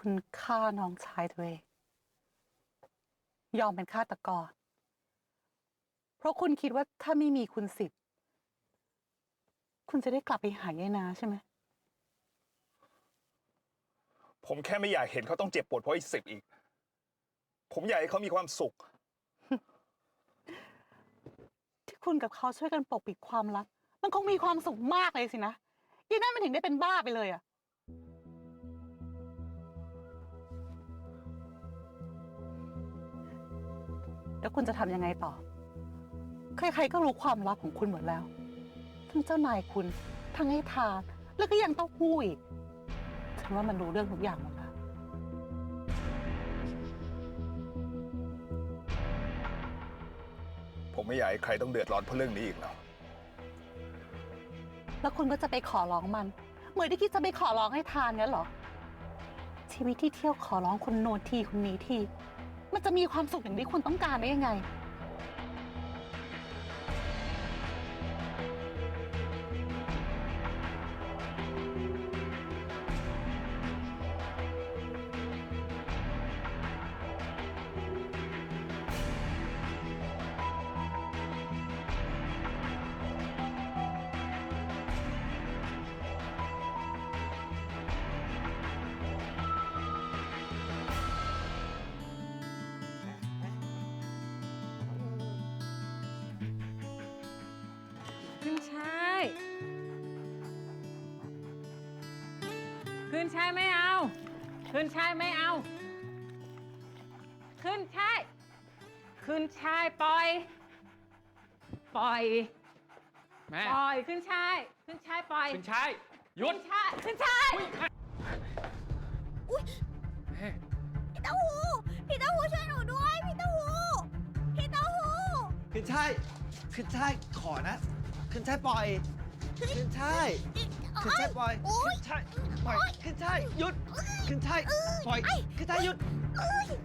คุณฆ่าน้องชายตัวเอง ยอมเป็นฆาตกร เพราะคุณคิดว่าถ้าไม่มีคุณสิทธิ์คุณจะได้กลับไปหายายนาใช่ไหม ผมแค่ไม่อยากเห็นเขาต้องเจ็บปวดเพราะไอ้สิบอีก ผมอยากให้เขามีความสุข ที่คุณกับเขาช่วยกันปกปิดความลับ มันคงมีความสุขมากเลยสินะยายนั่นมันถึงได้เป็นบ้าไปเลยอะแล้วคุณจะทำยังไงต่อ ใครๆก็รู้ความลับของคุณหมดแล้ว ทั้งเจ้านายคุณ ทั้งไอ้ทาน แล้วก็ยังเต้าหู้อีก ฉันว่ามันรู้เรื่องทุกอย่างหมดแล้ว ผมไม่อยากให้ใครต้องเดือดร้อนเพราะเรื่องนี้อีกแล้ว แล้วคุณก็จะไปขอร้องมัน เหมือนที่คิดจะไปขอร้องให้ทานงั้นเหรอ ชีวิตที่เที่ยวขอร้องคนโน้นทีคนนี้ที มันจะมีความสุขอย่างที่คุณต้องการได้ยังไง ขึ้นช่าย ขึ้นช่ายไม่เอา ขึ้นช่ายไม่เอา ขึ้นช่าย ขึ้นช่ายปล่อย ปล่อย แม่ ปล่อย ขึ้นช่าย ขึ้นช่ายปล่อย ขึ้นช่ายหยุด ขึ้นช่าย ขึ้นช่าย พี่เต้าหู้พี่เต้าหู้ช่วยหนูด้วย พี่เต้าหู้พี่เต้าหู้ ขึ้นช่ายขึ้นช่ายขอนะ ขึ้นช่ายปล่อย ขึ้นช่ายขึ้นช่ายปล่อย ขึ้นช่ายปล่อย ขึ้นช่ายหยุด ขึ้นช่ายปล่อย ขึ้นช่ายหยุด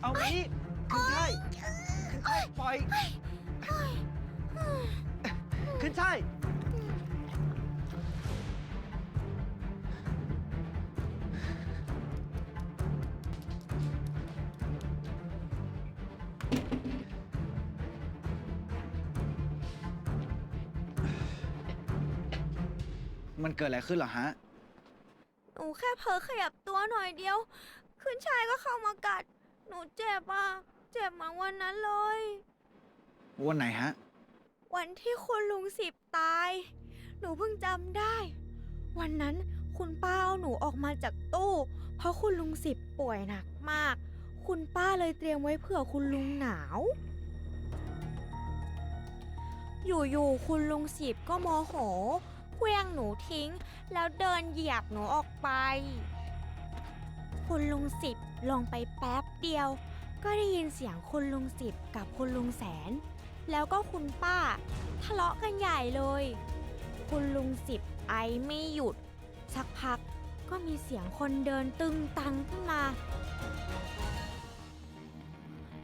เอานี้ขึ้นช่ายขึ้นช่ายปล่อย ขึ้นช่าย มันเกิดอะไรขึ้นเหรอฮะ หนูแค่เผลอขยับตัวหน่อยเดียว ขึ้นชายก็เข้ามากัด หนูเจ็บอ่ะ เจ็บเหมือนวันนั้นเลย วันไหนฮะ วันที่คุณลุงสิบตาย ห หนูเพิ่งจำได้ วันนั้นคุณป้าเอาหนูออกมาจากตู้ เพราะคุณลุงสิบป่วยหนักมาก คุณป้าเลยเตรียมไว้เผื่อคุณลุงหนาว อยู่ๆคุณลุงสิบก็โมโหเคว้งหนูทิ้ง แล้วเดินเหยียบหนูออกไป คุณลุงสิบลงไปแป๊บเดียว ก็ได้ยินเสียงคุณลุงสิบกับคุณลุงแสน แล้วก็คุณป้าทะเลาะกันใหญ่เลย คุณลุงสิบไอไม่หยุด สักพักก็มีเสียงคนเดินตึงตังขึ้นมา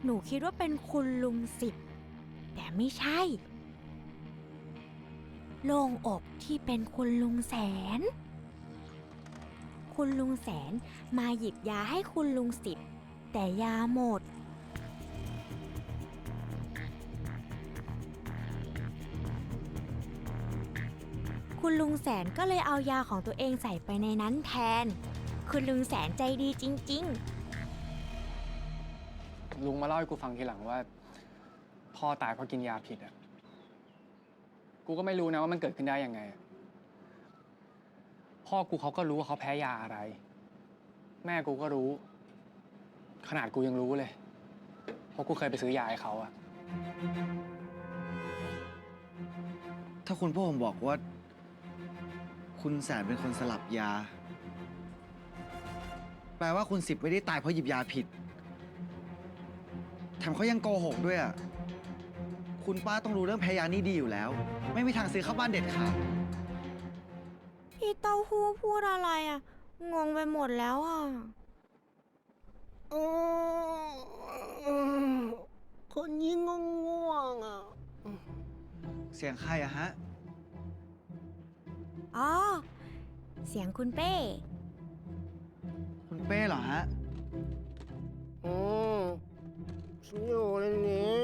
หนูคิดว่าเป็นคุณลุงสิบแต่ไม่ใช่ โล่งอกที่เป็นคุณลุงแสน คุณลุงแสนมาหยิบยาให้คุณลุงสิบแต่ยาหมด คุณลุงแสนก็เลยเอายาของตัวเองใส่ไปในนั้นแทน คุณลุงแสนใจดีจริงๆ ลุงมาเล่าให้กูฟังทีหลังว่า พ่อตายเพราะกินยาผิดอ่ะ กูก็ไม่รู้นะว่ามันเกิดขึ้นได้ยังไง พ่อกูเขาก็รู้ว่าเขาแพ้ยาอะไร แม่กูก็รู้ ขนาดกูยังรู้เลย เพราะกูเคยไปซื้อยาให้เขาอะ ถ้าคุณพ่อผมบอกว่า คุณแสนเป็นคนสลับยา แปลว่าคุณสิบไม่ได้ตายเพราะหยิบยาผิดแถมเขายังโกหกด้วยอ่ะ คุณป้าต้องรู้เรื่องแพ้ยานี่ดีอยู่แล้ว ไม่มีทางซื้อเข้าบ้านเด็ดขาด พี่เต้าหู้พูดอะไรอ่ะ งงไปหมดแล้วอ่ะ คนยิ่งง่วงอ่ะ เสียงใครอะฮะ อ๋อ เสียงคุณเป้ คุณเป้เหรอฮะ ฉันอยู่ในนี้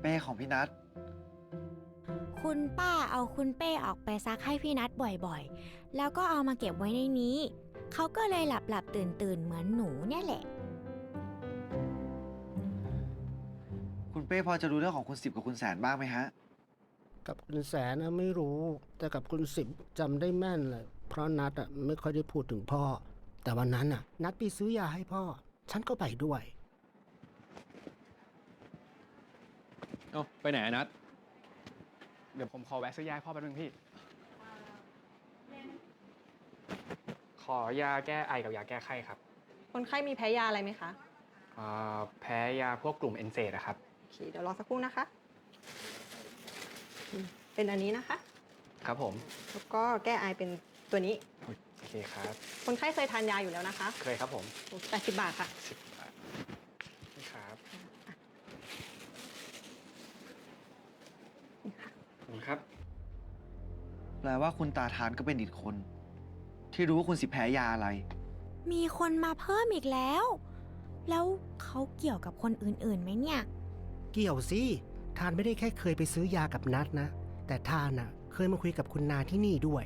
เป้ของพี่นัท คุณป้าเอาคุณเป้ออกไปซักให้พี่นัทบ่อยๆ แล้วก็เอามาเก็บไว้ในนี้ เขาก็เลยหลับตื่นเหมือนหนูเนี่ยแหละ คุณเป้พอจะรู้เรื่องของคุณสิบกับคุณแสนบ้างไหมฮะ กับคุณแสนนะไม่รู้ แต่กับคุณสิบจำได้แม่นเลย เพราะนัดอ่ะไม่ค่อยได้พูดถึงพ่อ แต่วันนั้นอ่ะ นัดไปซื้อยาให้พ่อ ฉันก็ไปด้วย เอ้าไปไหนอะนัด เดี๋ยวผมขอแวะซื้อยาให้พ่อแป๊บนึงพี่ ขอยาแก้ไอกับยาแก้ไข้ครับ คนไข้มีแพ้ยาอะไรไหมคะ แพ้ยาพวกกลุ่มเอนเซดอะครับ โอเค เดี๋ยวรอสักครู่นะคะ เป็นอันนี้นะคะ ครับผม แล้วก็แก้ไอเป็นตัวนี้ โอเคครับ คนไข้เคยทานยาอยู่แล้วนะคะ เคยครับผม 80 บาทค่ะ นี่ครับขอบคุณครับ แปลว่าคุณตาทานก็เป็นอีกคน ที่รู้ว่าคุณสิบแพ้ยาอะไร มีคนมาเพิ่มอีกแล้ว แล้วเขาเกี่ยวกับคนอื่นๆไหมเนี่ย เกี่ยวสิ ทานไม่ได้แค่เคยไปซื้อยากับนัดนะ แต่ทานอ่ะ เคยมาคุยกับคุณนาที่นี่ด้วย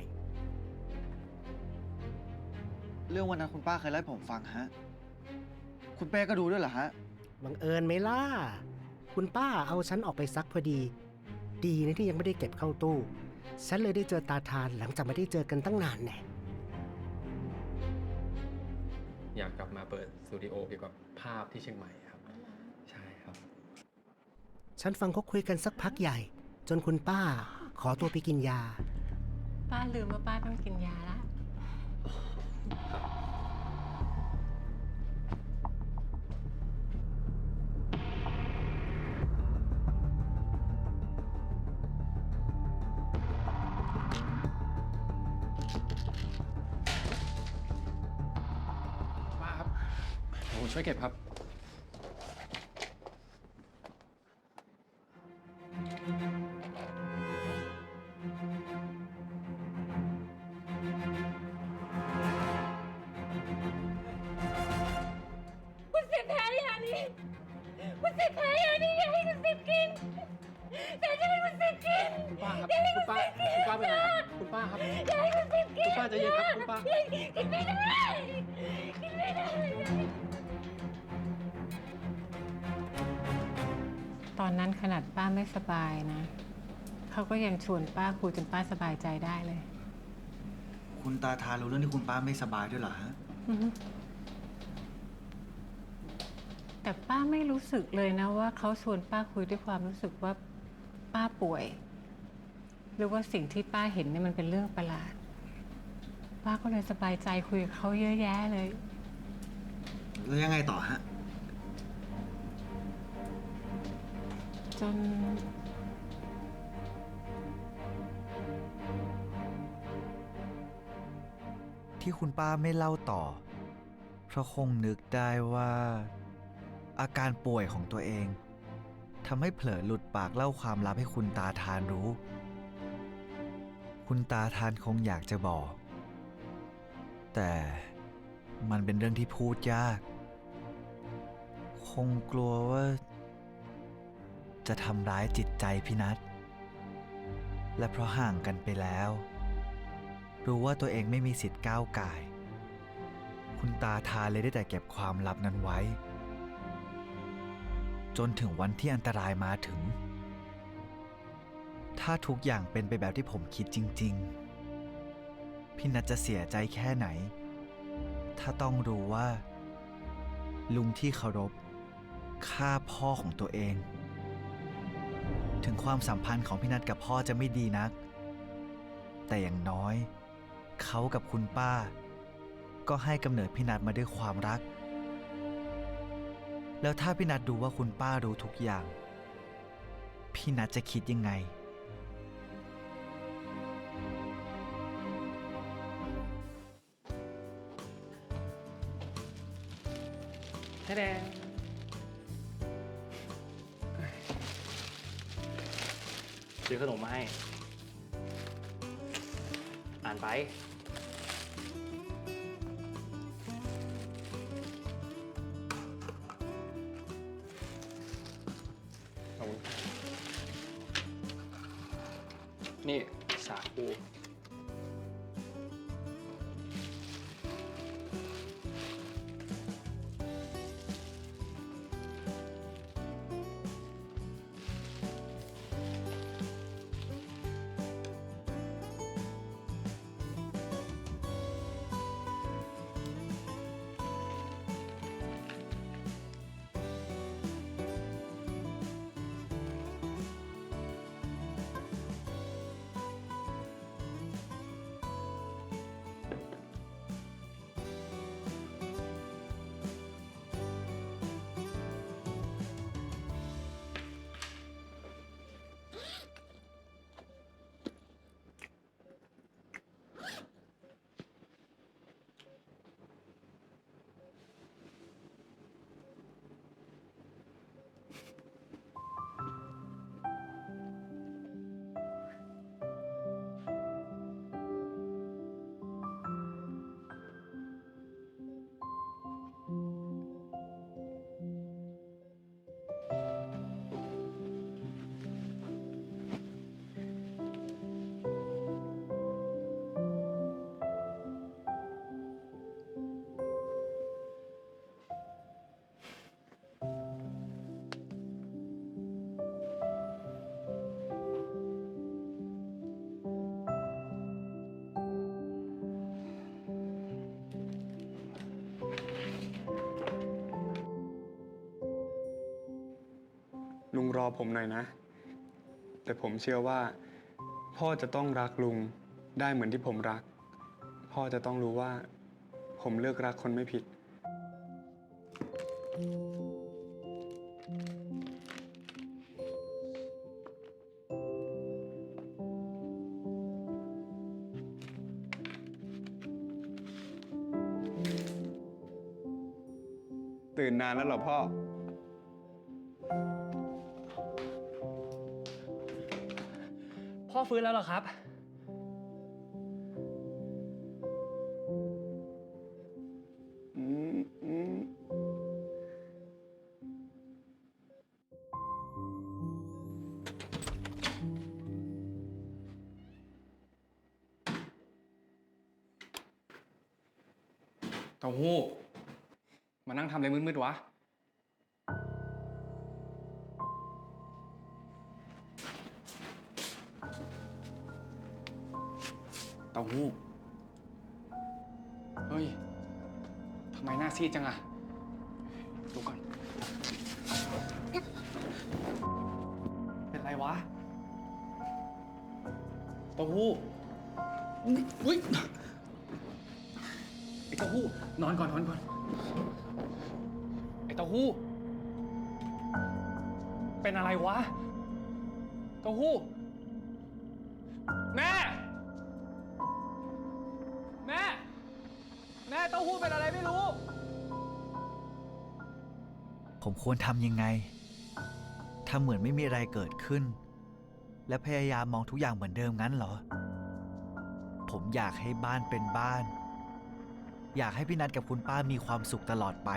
เรื่องวันนั้นคุณป้าเคยเล่าให้ผมฟังฮะ คุณเป้ก็ดูด้วยเหรอฮะ บังเอิญไหมล่ะ คุณป้าเอาฉันออกไปซักพอดี ดีนะที่ยังไม่ได้เก็บเข้าตู้ ฉันเลยได้เจอตาทานหลังจากไม่ได้เจอกันตั้งนานแน่ อยากกลับมาเปิดสตูดิโอเกี่ยวกับภาพที่เชียงใหม่ครับ ใช่ครับ ฉันฟังเขาคุยกันสักพักใหญ่ จนคุณป้าขอตัวไปกินยา ป้าลืมว่าป้าต้องกินยาละ ป้าครับ ผมช่วยเก็บครับ พ ป้าครับ อย่าให้คุณสิบกิน คุณป้าใจเย็นครับคุณป้า กินไม่ได้กินไม่ได้ ตอนนั้นขนาดป้าไม่สบายนะ เขาก็ยังชวนป้าคุยจนป้าสบายใจได้เลย คุณตาทารู้เรื่องที่คุณป้าไม่สบายด้วยเหรอฮะ อือฮึแต่ป้าไม่รู้สึกเลยนะว่าเขาชวนป้าคุยด้วยความรู้สึกว่าป้าป่วย หรือว่าสิ่งที่ป้าเห็นเนี่ยมันเป็นเรื่องประหลาด ป้าก็เลยสบายใจคุยกับเขาเยอะแยะเลย แล้วยังไงต่อฮะ จน ที่คุณป้าไม่เล่าต่อ เพราะคงนึกได้ว่า อาการป่วยของตัวเองทำให้เผลอหลุดปากเล่าความลับให้คุณตาทานรู้ คุณตาทานคงอยากจะบอก แต่มันเป็นเรื่องที่พูดยาก คงกลัวว่า จะทำร้ายจิตใจพี่นัทและเพราะห่างกันไปแล้ว รู้ว่าตัวเองไม่มีสิทธิ์ก้าวก่าย คุณตาทาเลยได้แต่เก็บความลับนั้นไว้ จนถึงวันที่อันตรายมาถึง ถ้าทุกอย่างเป็นไปแบบที่ผมคิดจริงๆ พี่นัทจะเสียใจแค่ไหน ถ้าต้องรู้ว่า ลุงที่เคารพฆ่าพ่อของตัวเอง ถึงความสัมพันธ์ของพี่นัทกับพ่อจะไม่ดีนัก แต่อย่างน้อยเขากับคุณป้า ก็ให้กำเนิดพี่นัทมาด้วยความรัก แล้วถ้าพี่นัทรู้ว่าคุณป้ารู้ทุกอย่าง พี่นัทจะคิดยังไง แท้แดงซื้อขนมมาให้ อ่านไป ขอบคุณครับ นี่สาคู ลุงรอผมหน่อยนะ แต่ผมเชื่อว่า พ่อจะต้องรักลุงได้เหมือนที่ผมรัก พ่อจะต้องรู้ว่า ผมเลือกรักคนไม่ผิด ตื่นนานแล้วเหรอพ่อ พ่อฟื้นแล้วเหรอครับ พ เต้าหู้มานั่งทำอะไรมืดๆวะ เต้าหู้ เฮ้ย ทำไมหน้าซีดจังอะดูก่อน เป็นไรวะ เต้าหู้อุ้ยไอ้เต้าหู้ นอนก่อน นอนก่อน ไอ้เต้าหู้ เป็นอะไรวะ เต้าหู้ แม่ แม่ แม่เต้าหู้เป็นอะไรไม่รู้ ผมควรทำยังไงทำเหมือนไม่มีอะไรเกิดขึ้น และพยายามมองทุกอย่างเหมือนเดิมงั้นเหรอ ผมอยากให้บ้านเป็นบ้าน อยากให้พี่นัทกับคุณป้ามีความสุขตลอดไป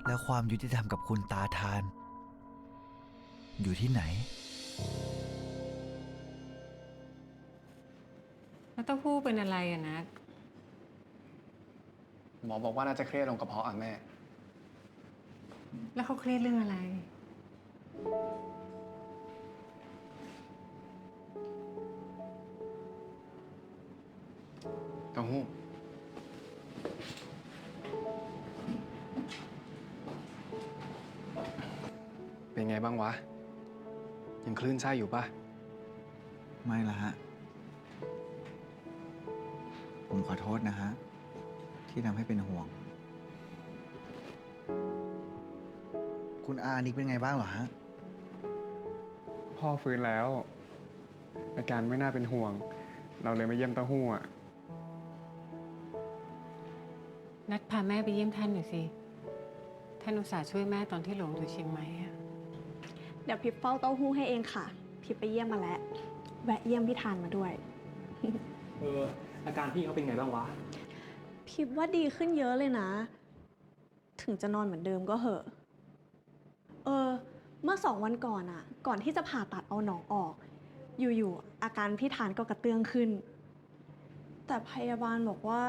แล้วความยุติธรรมกับคุณตาทาน อยู่ที่ไหน แล้วเต้าหู้เป็นอะไรอะนัท หมอบอกว่าน่าจะเครียดลงกระเพาะอ่ะแม่ แล้วเขาเครียดเรื่องอะไร เต้าหู้ เป็นไงบ้างวะ ยังคลื่นไส้อยู่ป่ะ ไม่ละฮะ ผมขอโทษนะฮะ ที่ทำให้เป็นห่วง คุณอานิกเป็นไงบ้างเหรอฮะ พ่อฟื้นแล้ว อาการไม่น่าเป็นห่วง เราเลยมาเยี่ยมเต้าหู้อ่ะ นัดพาแม่ไปเยี่ยมท่านหน่อยสิ ท่านอุตส่าห์ช่วยแม่ตอนที่หลงอยู่เชียงใหม่อะ เดี๋ยวพิบเฝ้าเต้าหู้ให้เองค่ะ พิบไปเยี่ยมมาแล้ว แวะเยี่ยมพี่ทานมาด้วย อาการพี่เขาเป็นไงบ้างวะ พิบว่าดีขึ้นเยอะเลยนะ ถึงจะนอนเหมือนเดิมก็เหอะ เมื่อ2 วันก่อนอะก่อนที่จะผ่าตัดเอาหนองออก อยู่ๆอาการพี่ทานก็กระเตื้องขึ้น แต่พยาบาลบอกว่า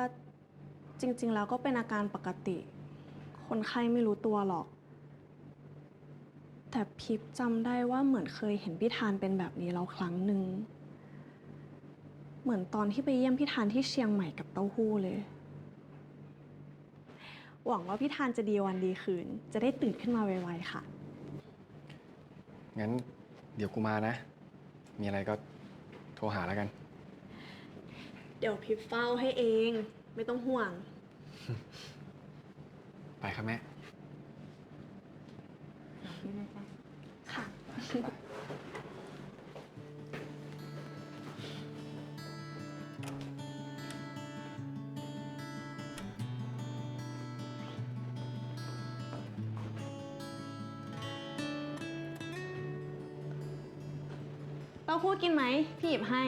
จริงๆแล้วก็เป็นอาการปกติ คนไข้ไม่รู้ตัวหรอก แต่พิบจำได้ว่าเหมือนเคยเห็นพี่ทานเป็นแบบนี้แล้วครั้งหนึ่ง เหมือนตอนที่ไปเยี่ยมพี่ทานที่เชียงใหม่กับเต้าหู้เลย หวังว่าพี่ทานจะดีวันดีคืน จะได้ตื่นขึ้นมาไวๆค่ะ งั้นเดี๋ยวกูมานะ มีอะไรก็โทรหาแล้วกัน เดี๋ยวพิบเฝ้าให้เอง ไม่ต้องห่วง ไปครับแม่ ค่ะ เต้าหู้กินไหม พี่หยิบให้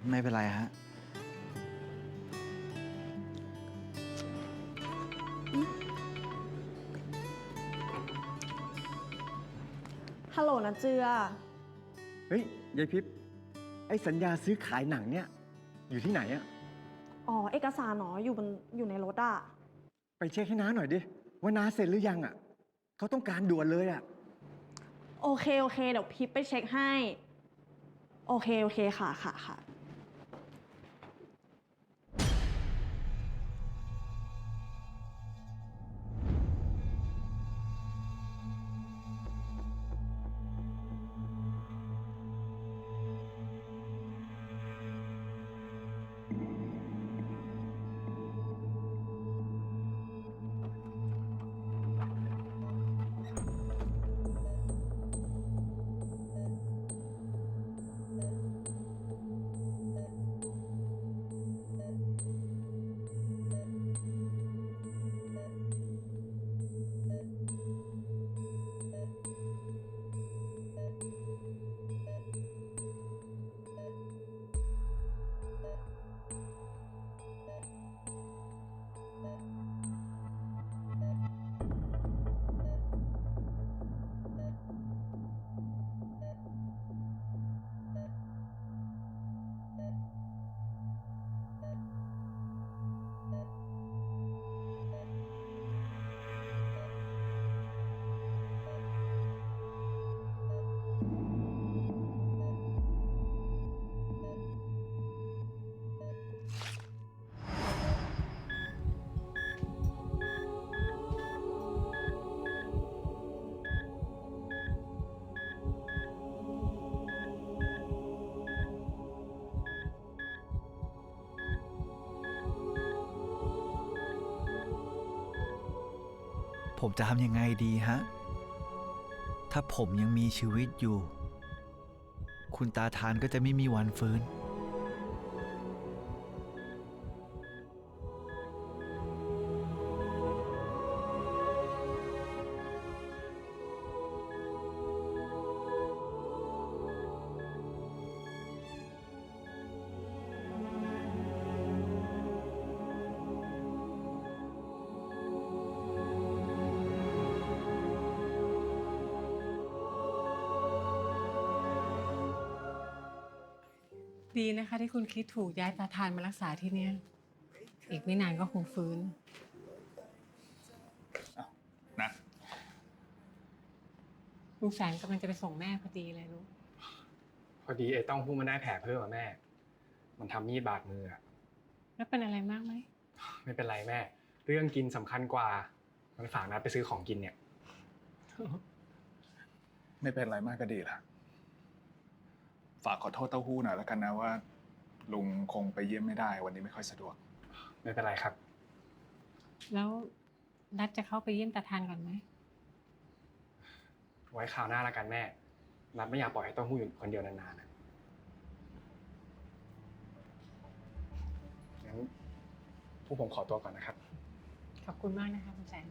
ไม่เป็นไรฮะ ฮัลโหลนะเจือ เฮ้ย ยายพิบ ไอ้สัญญาซื้อขายหนังเนี่ย อยู่ที่ไหนอะ อ๋อ เอกสารหนออยู่ในรถอะ ไปเช็คให้น้าหน่อยดิ ว่าน้าเสร็จหรือยังอะเขาต้องการด่วนเลยอะ โอเค เดี๋ยวพิบไปเช็คให้ โอเค ค่ะ ผมจะทำยังไงดีฮะ ถ้าผมยังมีชีวิตอยู่ คุณตาทานก็จะไม่มีวันฟื้น ดีนะคะที่คุณคิดถูกย้ายตาทานมารักษาที่เนี่ย อีกไม่นานก็คงฟื้น นะ ลุงแสนกำลังจะไปส่งแม่พอดีเลยลูก พอดีไอ้เต้องหู้มันได้แผลเพิ่มอะแม่ มันทำมีดบาดมืออะ แล้วเป็นอะไรมากไหม ไม่เป็นไรแม่ เรื่องกินสำคัญกว่า มันฝากนัดไปซื้อของกินเนี่ย ไม่เป็นไรมากก็ดีละฝากขอโทษเต้าหู้หน่อยแล้วกันนะว่า ลุงคงไปเยี่ยมไม่ได้วันนี้ไม่ค่อยสะดวก ไม่เป็นไรครับ แล้วนัดจะเข้าไปเยี่ยมตาทานก่อนไหม ไว้คราวหน้าละกันแม่ นัดไม่อยากปล่อยให้เต้าหู้อยู่คนเดียวนานๆนะงั้นพวกผมขอตัวก่อนนะครับ ขอบคุณมากนะคะคุณแสน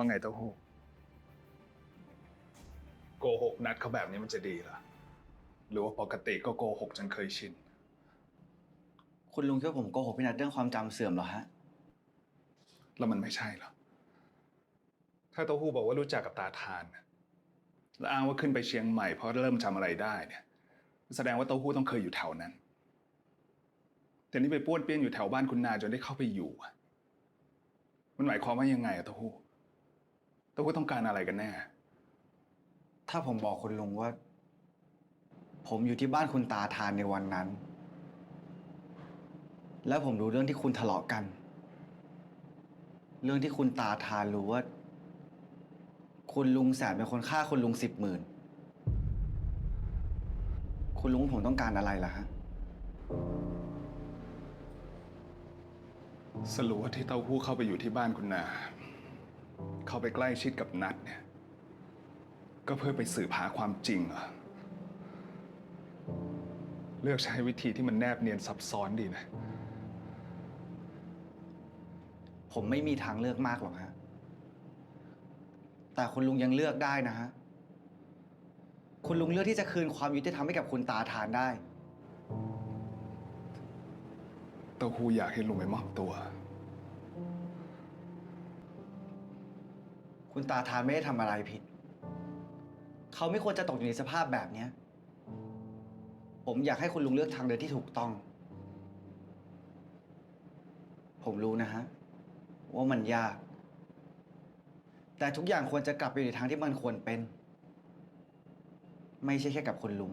ว่าไงเต้าหู้โกหกนัดเขาแบบนี้มันจะดีเหรอ หรือว่าปกติก็โกหกจนเคยชิน คุณลุงคิดว่าผมโกหกพี่นัทเรื่องความจำเสื่อมเหรอฮะ แล้วมันไม่ใช่เหรอ ถ้าเต้าหู้บอกว่ารู้จักกับตาทานน่ะแล้วอ้างว่าขึ้นไปเชียงใหม่เพราะเริ่มจำอะไรได้เนี่ย แสดงว่าเต้าหู้ต้องเคยอยู่แถวนั้น แต่นี่ไปป้วนเปี้ยนอยู่แถวบ้านคุณนาจนได้เข้าไปอยู่อะมันหมายความว่ายังไงอะเต้าหู้ต้องการอะไรกันแน่ ถ้าผมบอกคุณลุงว่า ผมอยู่ที่บ้านคุณตาทานในวันนั้น แล้วผมรู้เรื่องที่คุณทะเลาะกัน เรื่องที่คุณตาทานรู้ว่า คุณลุงแสนเป็นคนฆ่าคุณลุง10,000คุณลุงว่าผมต้องการอะไรล่ะฮะ สรุปว่าที่เต้าหู้เข้าไปอยู่ที่บ้านคุณนาเข้าไปใกล้ชิดกับนัดเนี่ยก็เพื่อไปสืบหาความจริงเหรอเลือกใช้วิธีที่มันแนบเนียนซับซ้อนดีนะ ผมไม่มีทางเลือกมากหรอกฮะ แต่คุณลุงยังเลือกได้นะฮะ คุณลุงเลือกที่จะคืนความยุติธรรมให้กับคุณตาทานได้ เต้าหู้อยากให้ลุงไปมอบตัว คุณตาทานไม่ได้ทำอะไรผิด เขาไม่ควรจะตกอยู่ในสภาพแบบนี้ ผมอยากให้คุณลุงเลือกทางเดินที่ถูกต้อง ผมรู้นะฮะว่ามันยาก แต่ทุกอย่างควรจะกลับไปในทางที่มันควรเป็น ไม่ใช่แค่กับคุณลุง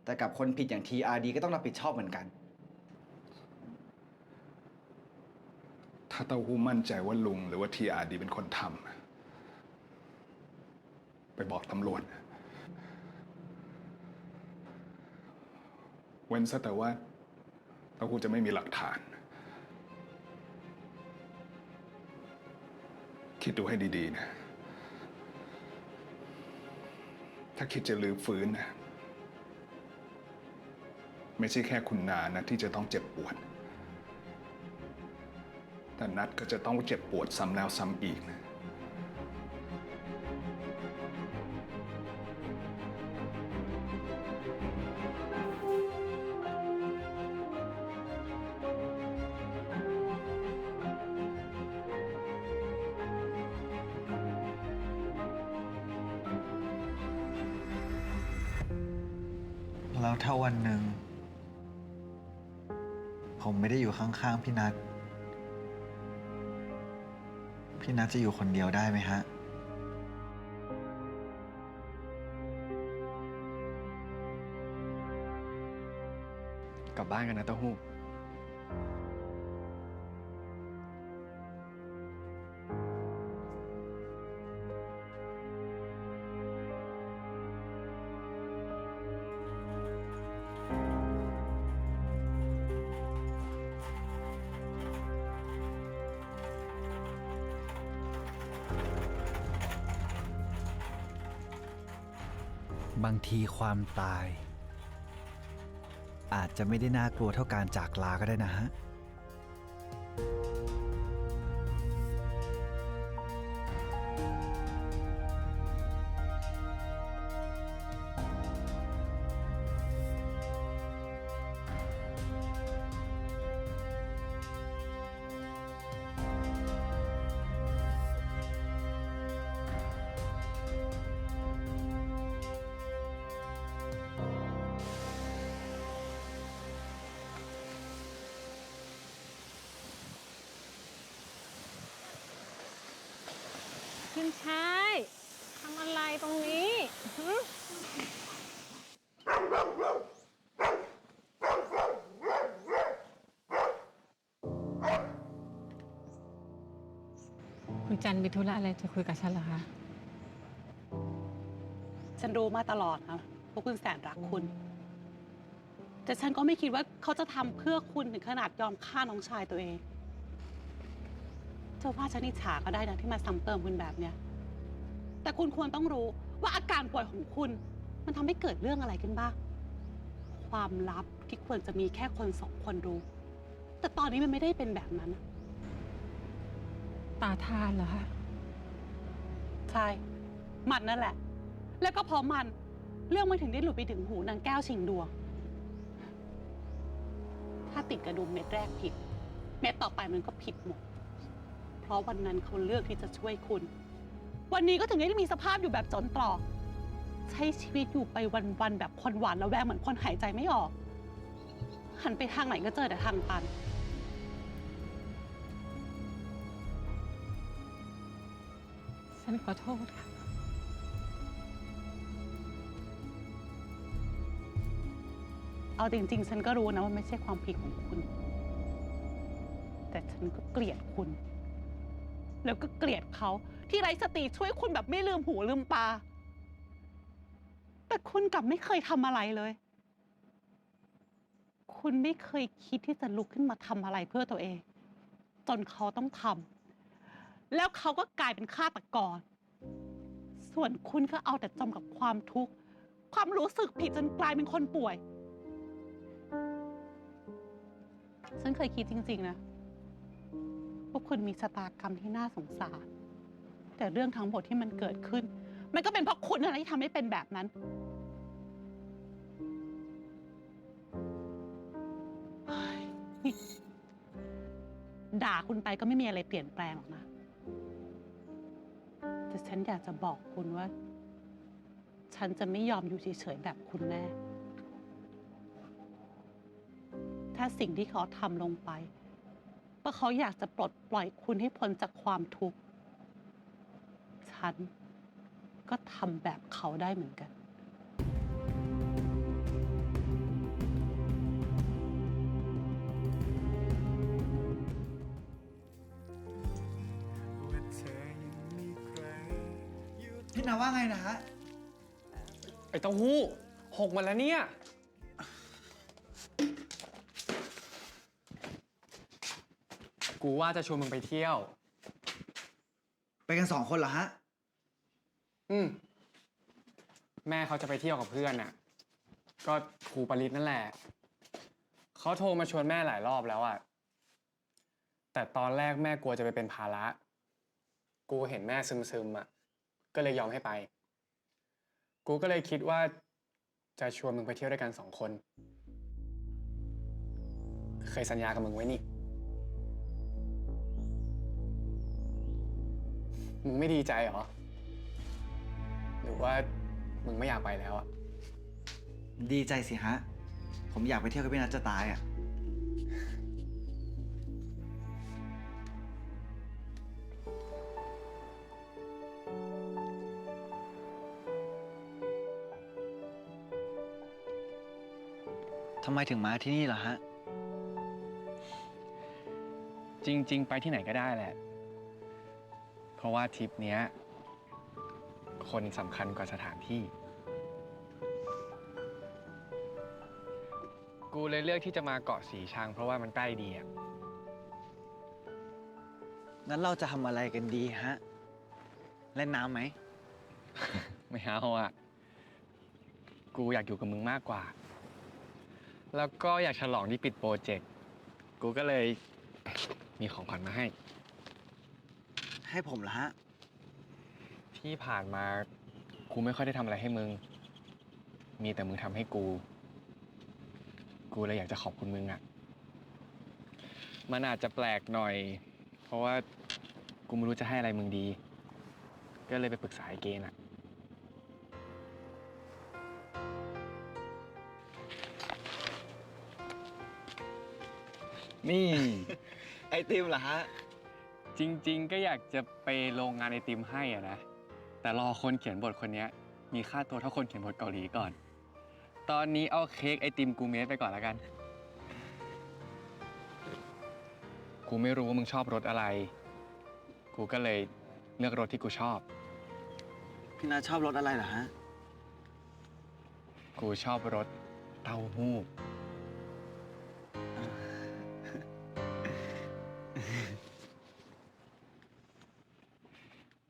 แต่กับคนผิดอย่าง TRD ก็ต้องรับผิดชอบเหมือนกัน ถ้าเต้าหู้มั่นใจว่าลุงหรือว่า TRD เป็นคนทำไปบอกตำรวจ เว้นซะแต่ว่าเต้าหู้จะไม่มีหลักฐาน คิดดูให้ดีๆนะ ถ้าคิดจะลื้อฟื้นนะไม่ใช่แค่คุณนานะที่จะต้องเจ็บปวด แต่นัดก็จะต้องเจ็บปวดซ้ำแล้วซ้ำอีกนะ แล้วถ้าวันหนึ่ง ผมไม่ได้อยู่ข้างๆพี่นัท พี่นัทจะอยู่คนเดียวได้ไหมฮะ ถ กลับบ้านกันนะเต้าหู้ บางทีความตาย อาจจะไม่ได้น่ากลัวเท่าการจากลาก็ได้นะฮะ คุณชายทำอะไรตรงนี้หึคุณจันมีธุระอะไรจะคุยกับฉันเหรอคะ ฉันรู้มาตลอดนะว่าคุณแสนรักคุณ แต่ฉันก็ไม่คิดว่าเขาจะทำเพื่อคุณถึงขนาดยอมฆ่าน้องชายตัวเองจะว่าฉันอิจฉาก็ได้นะที่มาซ้ำเติมคุณแบบเนี้ยแต่คุณควรต้องรู้ว่าอาการป่วยของคุณ มันทำให้เกิดเรื่องอะไรขึ้นบ้างความลับที่ควรจะมีแค่คนสองคนรู้ แต่ตอนนี้มันไม่ได้เป็นแบบนั้น ตาทานเหรอคะ ใช่ มันนั่นแหละ แล้วก็เพราะมันเรื่องมันถึงได้หลุดไปถึงหูนางแก้วชิงดวง ถ้าติดกระดุมเม็ดแรกผิด เม็ดต่อไปมันก็ผิดหมด เพราะวันนั้นเขาเลือกที่จะช่วยคุณ วันนี้ก็ถึงได้มีสภาพอยู่แบบจนตรอก ใช้ชีวิตอยู่ไปวันๆแบบคนหวานแล้วแวงเหมือนคนหายใจไม่ออก หันไปทางไหนก็เจอแต่ทางตัน ฉันขอโทษค่ะ เอาจริงๆ ฉันก็รู้นะว่าไม่ใช่ความผิดของคุณ แต่ฉันก็เกลียดคุณ แล้วก็เกลียดเขาที่ไร้สติช่วยคุณแบบไม่ลืมหูลืมตา แต่คุณกลับไม่เคยทำอะไรเลย คุณไม่เคยคิดที่จะลุกขึ้นมาทำอะไรเพื่อตัวเอง จนเขาต้องทำ แล้วเขาก็กลายเป็นฆาตกร ส่วนคุณก็เอาแต่จมกับความทุกข์ ความรู้สึกผิดจนกลายเป็นคนป่วย ฉันเคยคิดจริงๆนะพวกคุณมีชะตากรรมที่น่าสงสาร แต่เรื่องทั้งหมดที่มันเกิดขึ้น มันก็เป็นเพราะคุณอะไรที่ทำให้เป็นแบบนั้น ด่าคุณไปก็ไม่มีอะไรเปลี่ยนแปลงหรอกนะ แต่ฉันอยากจะบอกคุณว่า ฉันจะไม่ยอมอยู่เฉยๆแบบคุณแน่ ถ้าสิ่งที่เขาทำลงไปเพราะเขาอยากจะปลดปล่อยคุณให้พ้นจากความทุกข์ ฉันก็ทำแบบเขาได้เหมือนกัน พี่นาว่าไงนะฮะ ไอ้เต้าหู้หกมาแล้วเนี่ย กูว่าจะชวนมึงไปเที่ยว ไปกัน2 คนเหรอฮะ แม่เขาจะไปเที่ยวกับเพื่อนน่ะ ก็ครูปริศนั่นแหละ เขาโทรมาชวนแม่หลายรอบแล้วอะแต่ตอนแรกแม่กลัวจะไปเป็นภาระ กูเห็นแม่ซึมๆอะก็เลยยอมให้ไป กูก็เลยคิดว่าจะชวนมึงไปเที่ยวด้วยกัน2 คน เคยสัญญากับมึงไว้นี่ มึงไม่ดีใจเหรอ หรือว่ามึงไม่อยากไปแล้วอะ ดีใจสิฮะ ผมอยากไปเที่ยวกับพี่นัทจะตายอ่ะ ทำไมถึงมาที่นี่ล่ะฮะ จริง ๆ ไปที่ไหนก็ได้แหละ เพราะว่าทริปเนี้ยคนสำคัญกว่าสถานที่ กูเลยเลือกที่จะมาเกาะสีชังเพราะว่ามันใกล้ดีอ่ะ งั้นเราจะทำอะไรกันดีฮะ เล่นน้ำไหม ไม่เอาอ่ะ กูอยากอยู่กับมึงมากกว่า แล้วก็อยากฉลองที่ปิดโปรเจกต์ กูก็เลยมีของขวัญมาให้ ให้ผมเหรอฮะ ที่ผ่านมากูไม่ค่อยได้ทำอะไรให้มึง มีแต่มึงทำให้กู กูเลยอยากจะขอบคุณมึงอ่ะ มันอาจจะแปลกหน่อย เพราะว่ากูไม่รู้จะให้อะไรมึงดี ก็เลยไปปรึกษาไอ้เกณฑ์อ่ะ นี่ ไอติมเหรอฮะ จริง ๆ ก็อยากจะไปโรงงานไอติมให้อะนะ แต่รอคนเขียนบทคนนี้มีค่าตัวเท่าคนเขียนบทเกาหลีก่อน ตอนนี้เอาเค้กไอติมกูเมสไปก่อนแล้วกัน กูไม่รู้ว่ามึงชอบรสอะไร กูก็เลยเลือกรสที่กูชอบ พี่นัทชอบรสอะไรเหรอฮะ กูชอบรสเต้าหู้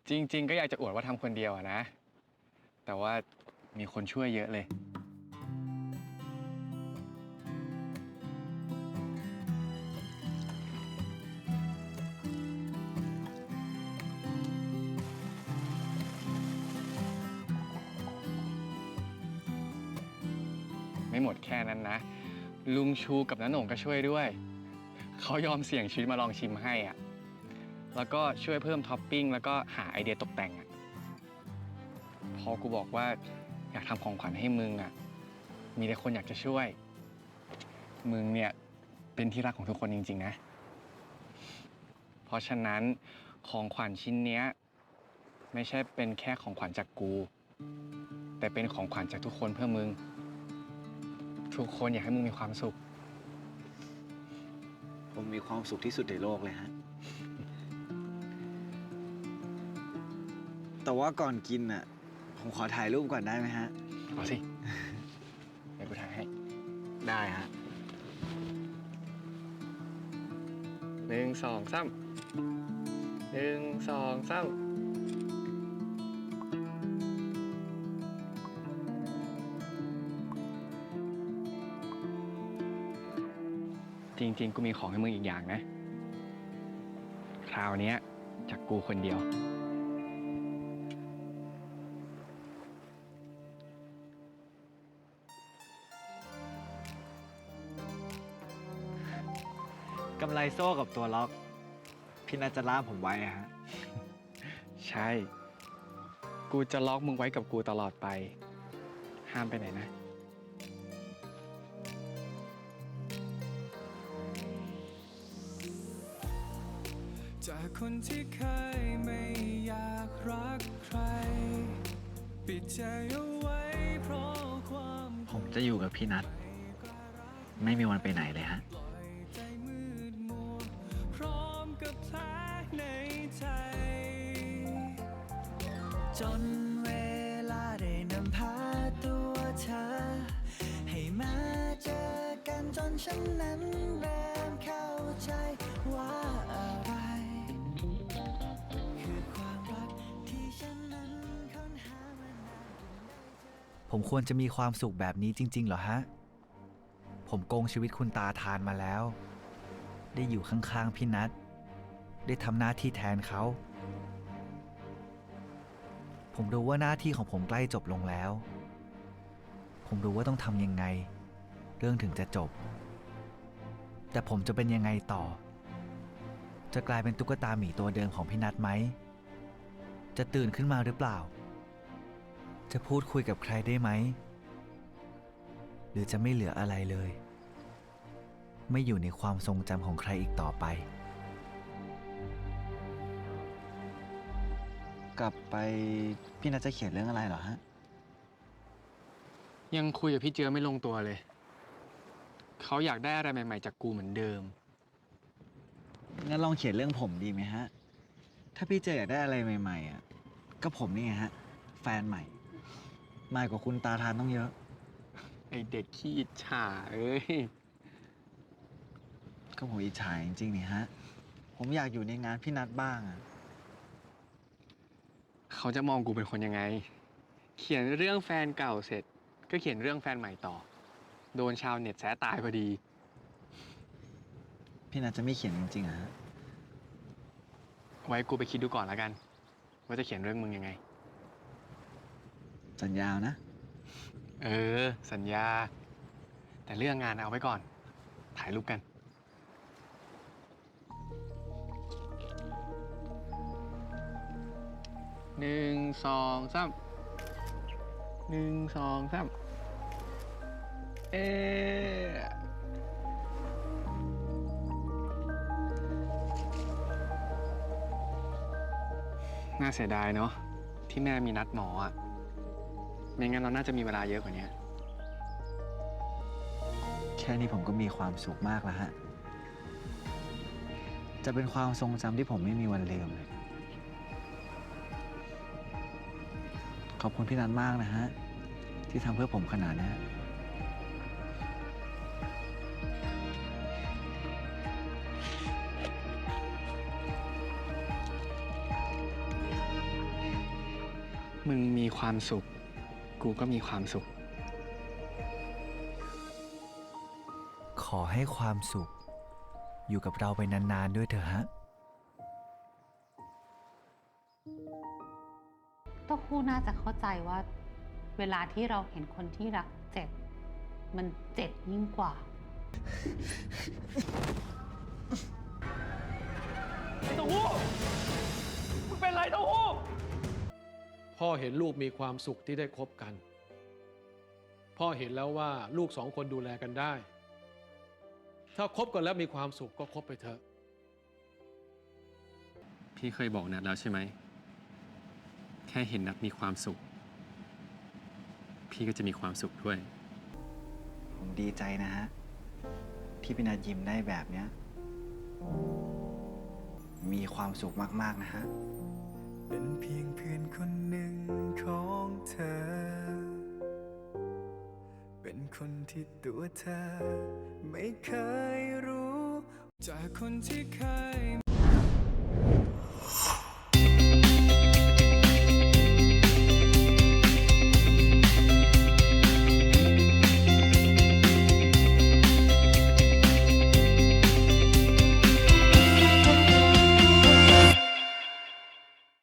จริง ๆ ก็อยากจะอวดว่าทำคนเดียวอะนะ แต่ว่ามีคนช่วยเยอะเลย ไม่หมดแค่นั้นนะ ลุงชูกับน้าโหน่งก็ช่วยด้วย เขายอมเสี่ยงชีวิตมาลองชิมให้อ่ะ แล้วก็ช่วยเพิ่มท็อปปิ้งแล้วก็หาไอเดียตกแต่งอ่ะ พอกูบอกว่าอยากทำของขวัญให้มึงอ่ะ มีแต่คนอยากจะช่วย มึงเนี่ยเป็นที่รักของทุกคนจริง ๆ นะ เพราะฉะนั้นของขวัญชิ้นเนี้ยไม่ใช่เป็นแค่ของขวัญจากกู แต่เป็นของขวัญจากทุกคนเพื่อมึง ทุกคนอยากให้มึงมีความสุข ผมมีความสุขที่สุดในโลกเลยฮะ แต่ว่าก่อนกินอ่ะ ผมขอถ่ายรูปก่อนได้ไหมฮะ เอาสิ เดี๋ยวกูถ่ายให้ ได้ฮะ 1 2 3 1 2 3จริง ๆ กูมีของให้มึงอีกอย่างนะ คราวนี้จากกูคนเดียว กำไรโซ่กับตัวล็อก พี่นัทจะล่ามผมไว้อะฮะ ใช่ กูจะล็อกมึงไว้กับกูตลอดไป ห้ามไปไหนนะ จากคนที่เคยไม่อยากรักใคร ปิดใจเอาไว้เพราะความ ผมจะอยู่กับพี่นัทไม่มีวันไปไหนเลยฮะ ใจมืดมัวพร้อมกับแผลในใจ จนเวลาได้นำพาตัวเธอ ให้มาเจอกันจนฉันนั้นเริ่มเข้าใจว่าอะไร คือความรักที่ฉันนั้นค้นหามานาน ผมควรจะมีความสุขแบบนี้จริง ๆ เหรอฮะ ผมโกงชีวิตคุณตาทานมาแล้ว ได้อยู่ข้างๆพี่นัทได้ทำหน้าที่แทนเขา ผมรู้ว่าหน้าที่ของผมใกล้จบลงแล้ว ผมรู้ว่าต้องทำยังไง เรื่องถึงจะจบ แต่ผมจะเป็นยังไงต่อ จะกลายเป็นตุ๊กตาหมีตัวเดิมของพี่นัทไหม จะตื่นขึ้นมาหรือเปล่า จะพูดคุยกับใครได้ไหม หรือจะไม่เหลืออะไรเลย ไม่อยู่ในความทรงจำของใครอีกต่อไป กลับไปพี่นัทจะเขียนเรื่องอะไรเหรอฮะ ยังคุยกับพี่เจือไม่ลงตัวเลย เขาอยากได้อะไรใหม่ๆจากกูเหมือนเดิม งั้นลองเขียนเรื่องผมดีไหมฮะ ถ้าพี่เจอยากได้อะไรใหม่ๆอ่ะ ก็ผมนี่ไงฮะ แฟนใหม่ใหม่กว่าคุณตาทานต้องเยอะ ไอเด็กขี้อิจฉาเอ้ย ก็ผมอิจฉาจริงๆนี่ฮะ ผมอยากอยู่ในงานพี่นัทบ้างอ่ะ เขาจะมองกูเป็นคนยังไง เขียนเรื่องแฟนเก่าเสร็จ ก็เขียนเรื่องแฟนใหม่ต่อ โดนชาวเน็ตแซะตายพอดี พี่นัทจะไม่เขียนจริงๆอ่ะฮะ ไว้กูไปคิดดูก่อนแล้วกัน ว่าจะเขียนเรื่องมึงยังไง สัญญานะ เออ สัญญา แต่เรื่องงานเอาไว้ก่อน ถ่ายรูปกัน 1 2 3 1 2 3น่าเสียดายเนาะที่แม่มีนัดหมออ่ะ ไม่งั้นเราน่าจะมีเวลาเยอะกว่านี้ แค่นี้ผมก็มีความสุขมากแล้วฮะ จะเป็นความทรงจำที่ผมไม่มีวันลืมเลย ขอบคุณพี่นัทมากนะฮะ ที่ทำเพื่อผมขนาดนี้ มึงมีความสุข กูก็มีความสุข ขอให้ความสุข อยู่กับเราไปนานๆด้วยเถอะฮะ เต้าหู้น่าจะเข้าใจว่า เวลาที่เราเห็นคนที่รักเจ็บ มันเจ็บยิ่งกว่า ไอ้เต้าหู้มึงเป็นไรเต้าหู้ พ่อเห็นลูกมีความสุขที่ได้คบกัน พ่อเห็นแล้วว่าลูกสองคนดูแลกันได้ ถ้าคบกันแล้วมีความสุขก็คบไปเถอะ พี่เคยบอกนัดแล้วใช่ไหม แค่เห็นนัดมีความสุข พี่ก็จะมีความสุขด้วย ผมดีใจนะฮะ ที่พี่นัทยิ้มได้แบบเนี้ย มีความสุขมากๆนะฮะ เป็นเพียงเพื่อนคนหนึ่งของเธอ เป็นคนที่ตัวเธอไม่เคยรู้ จากคนที่เคย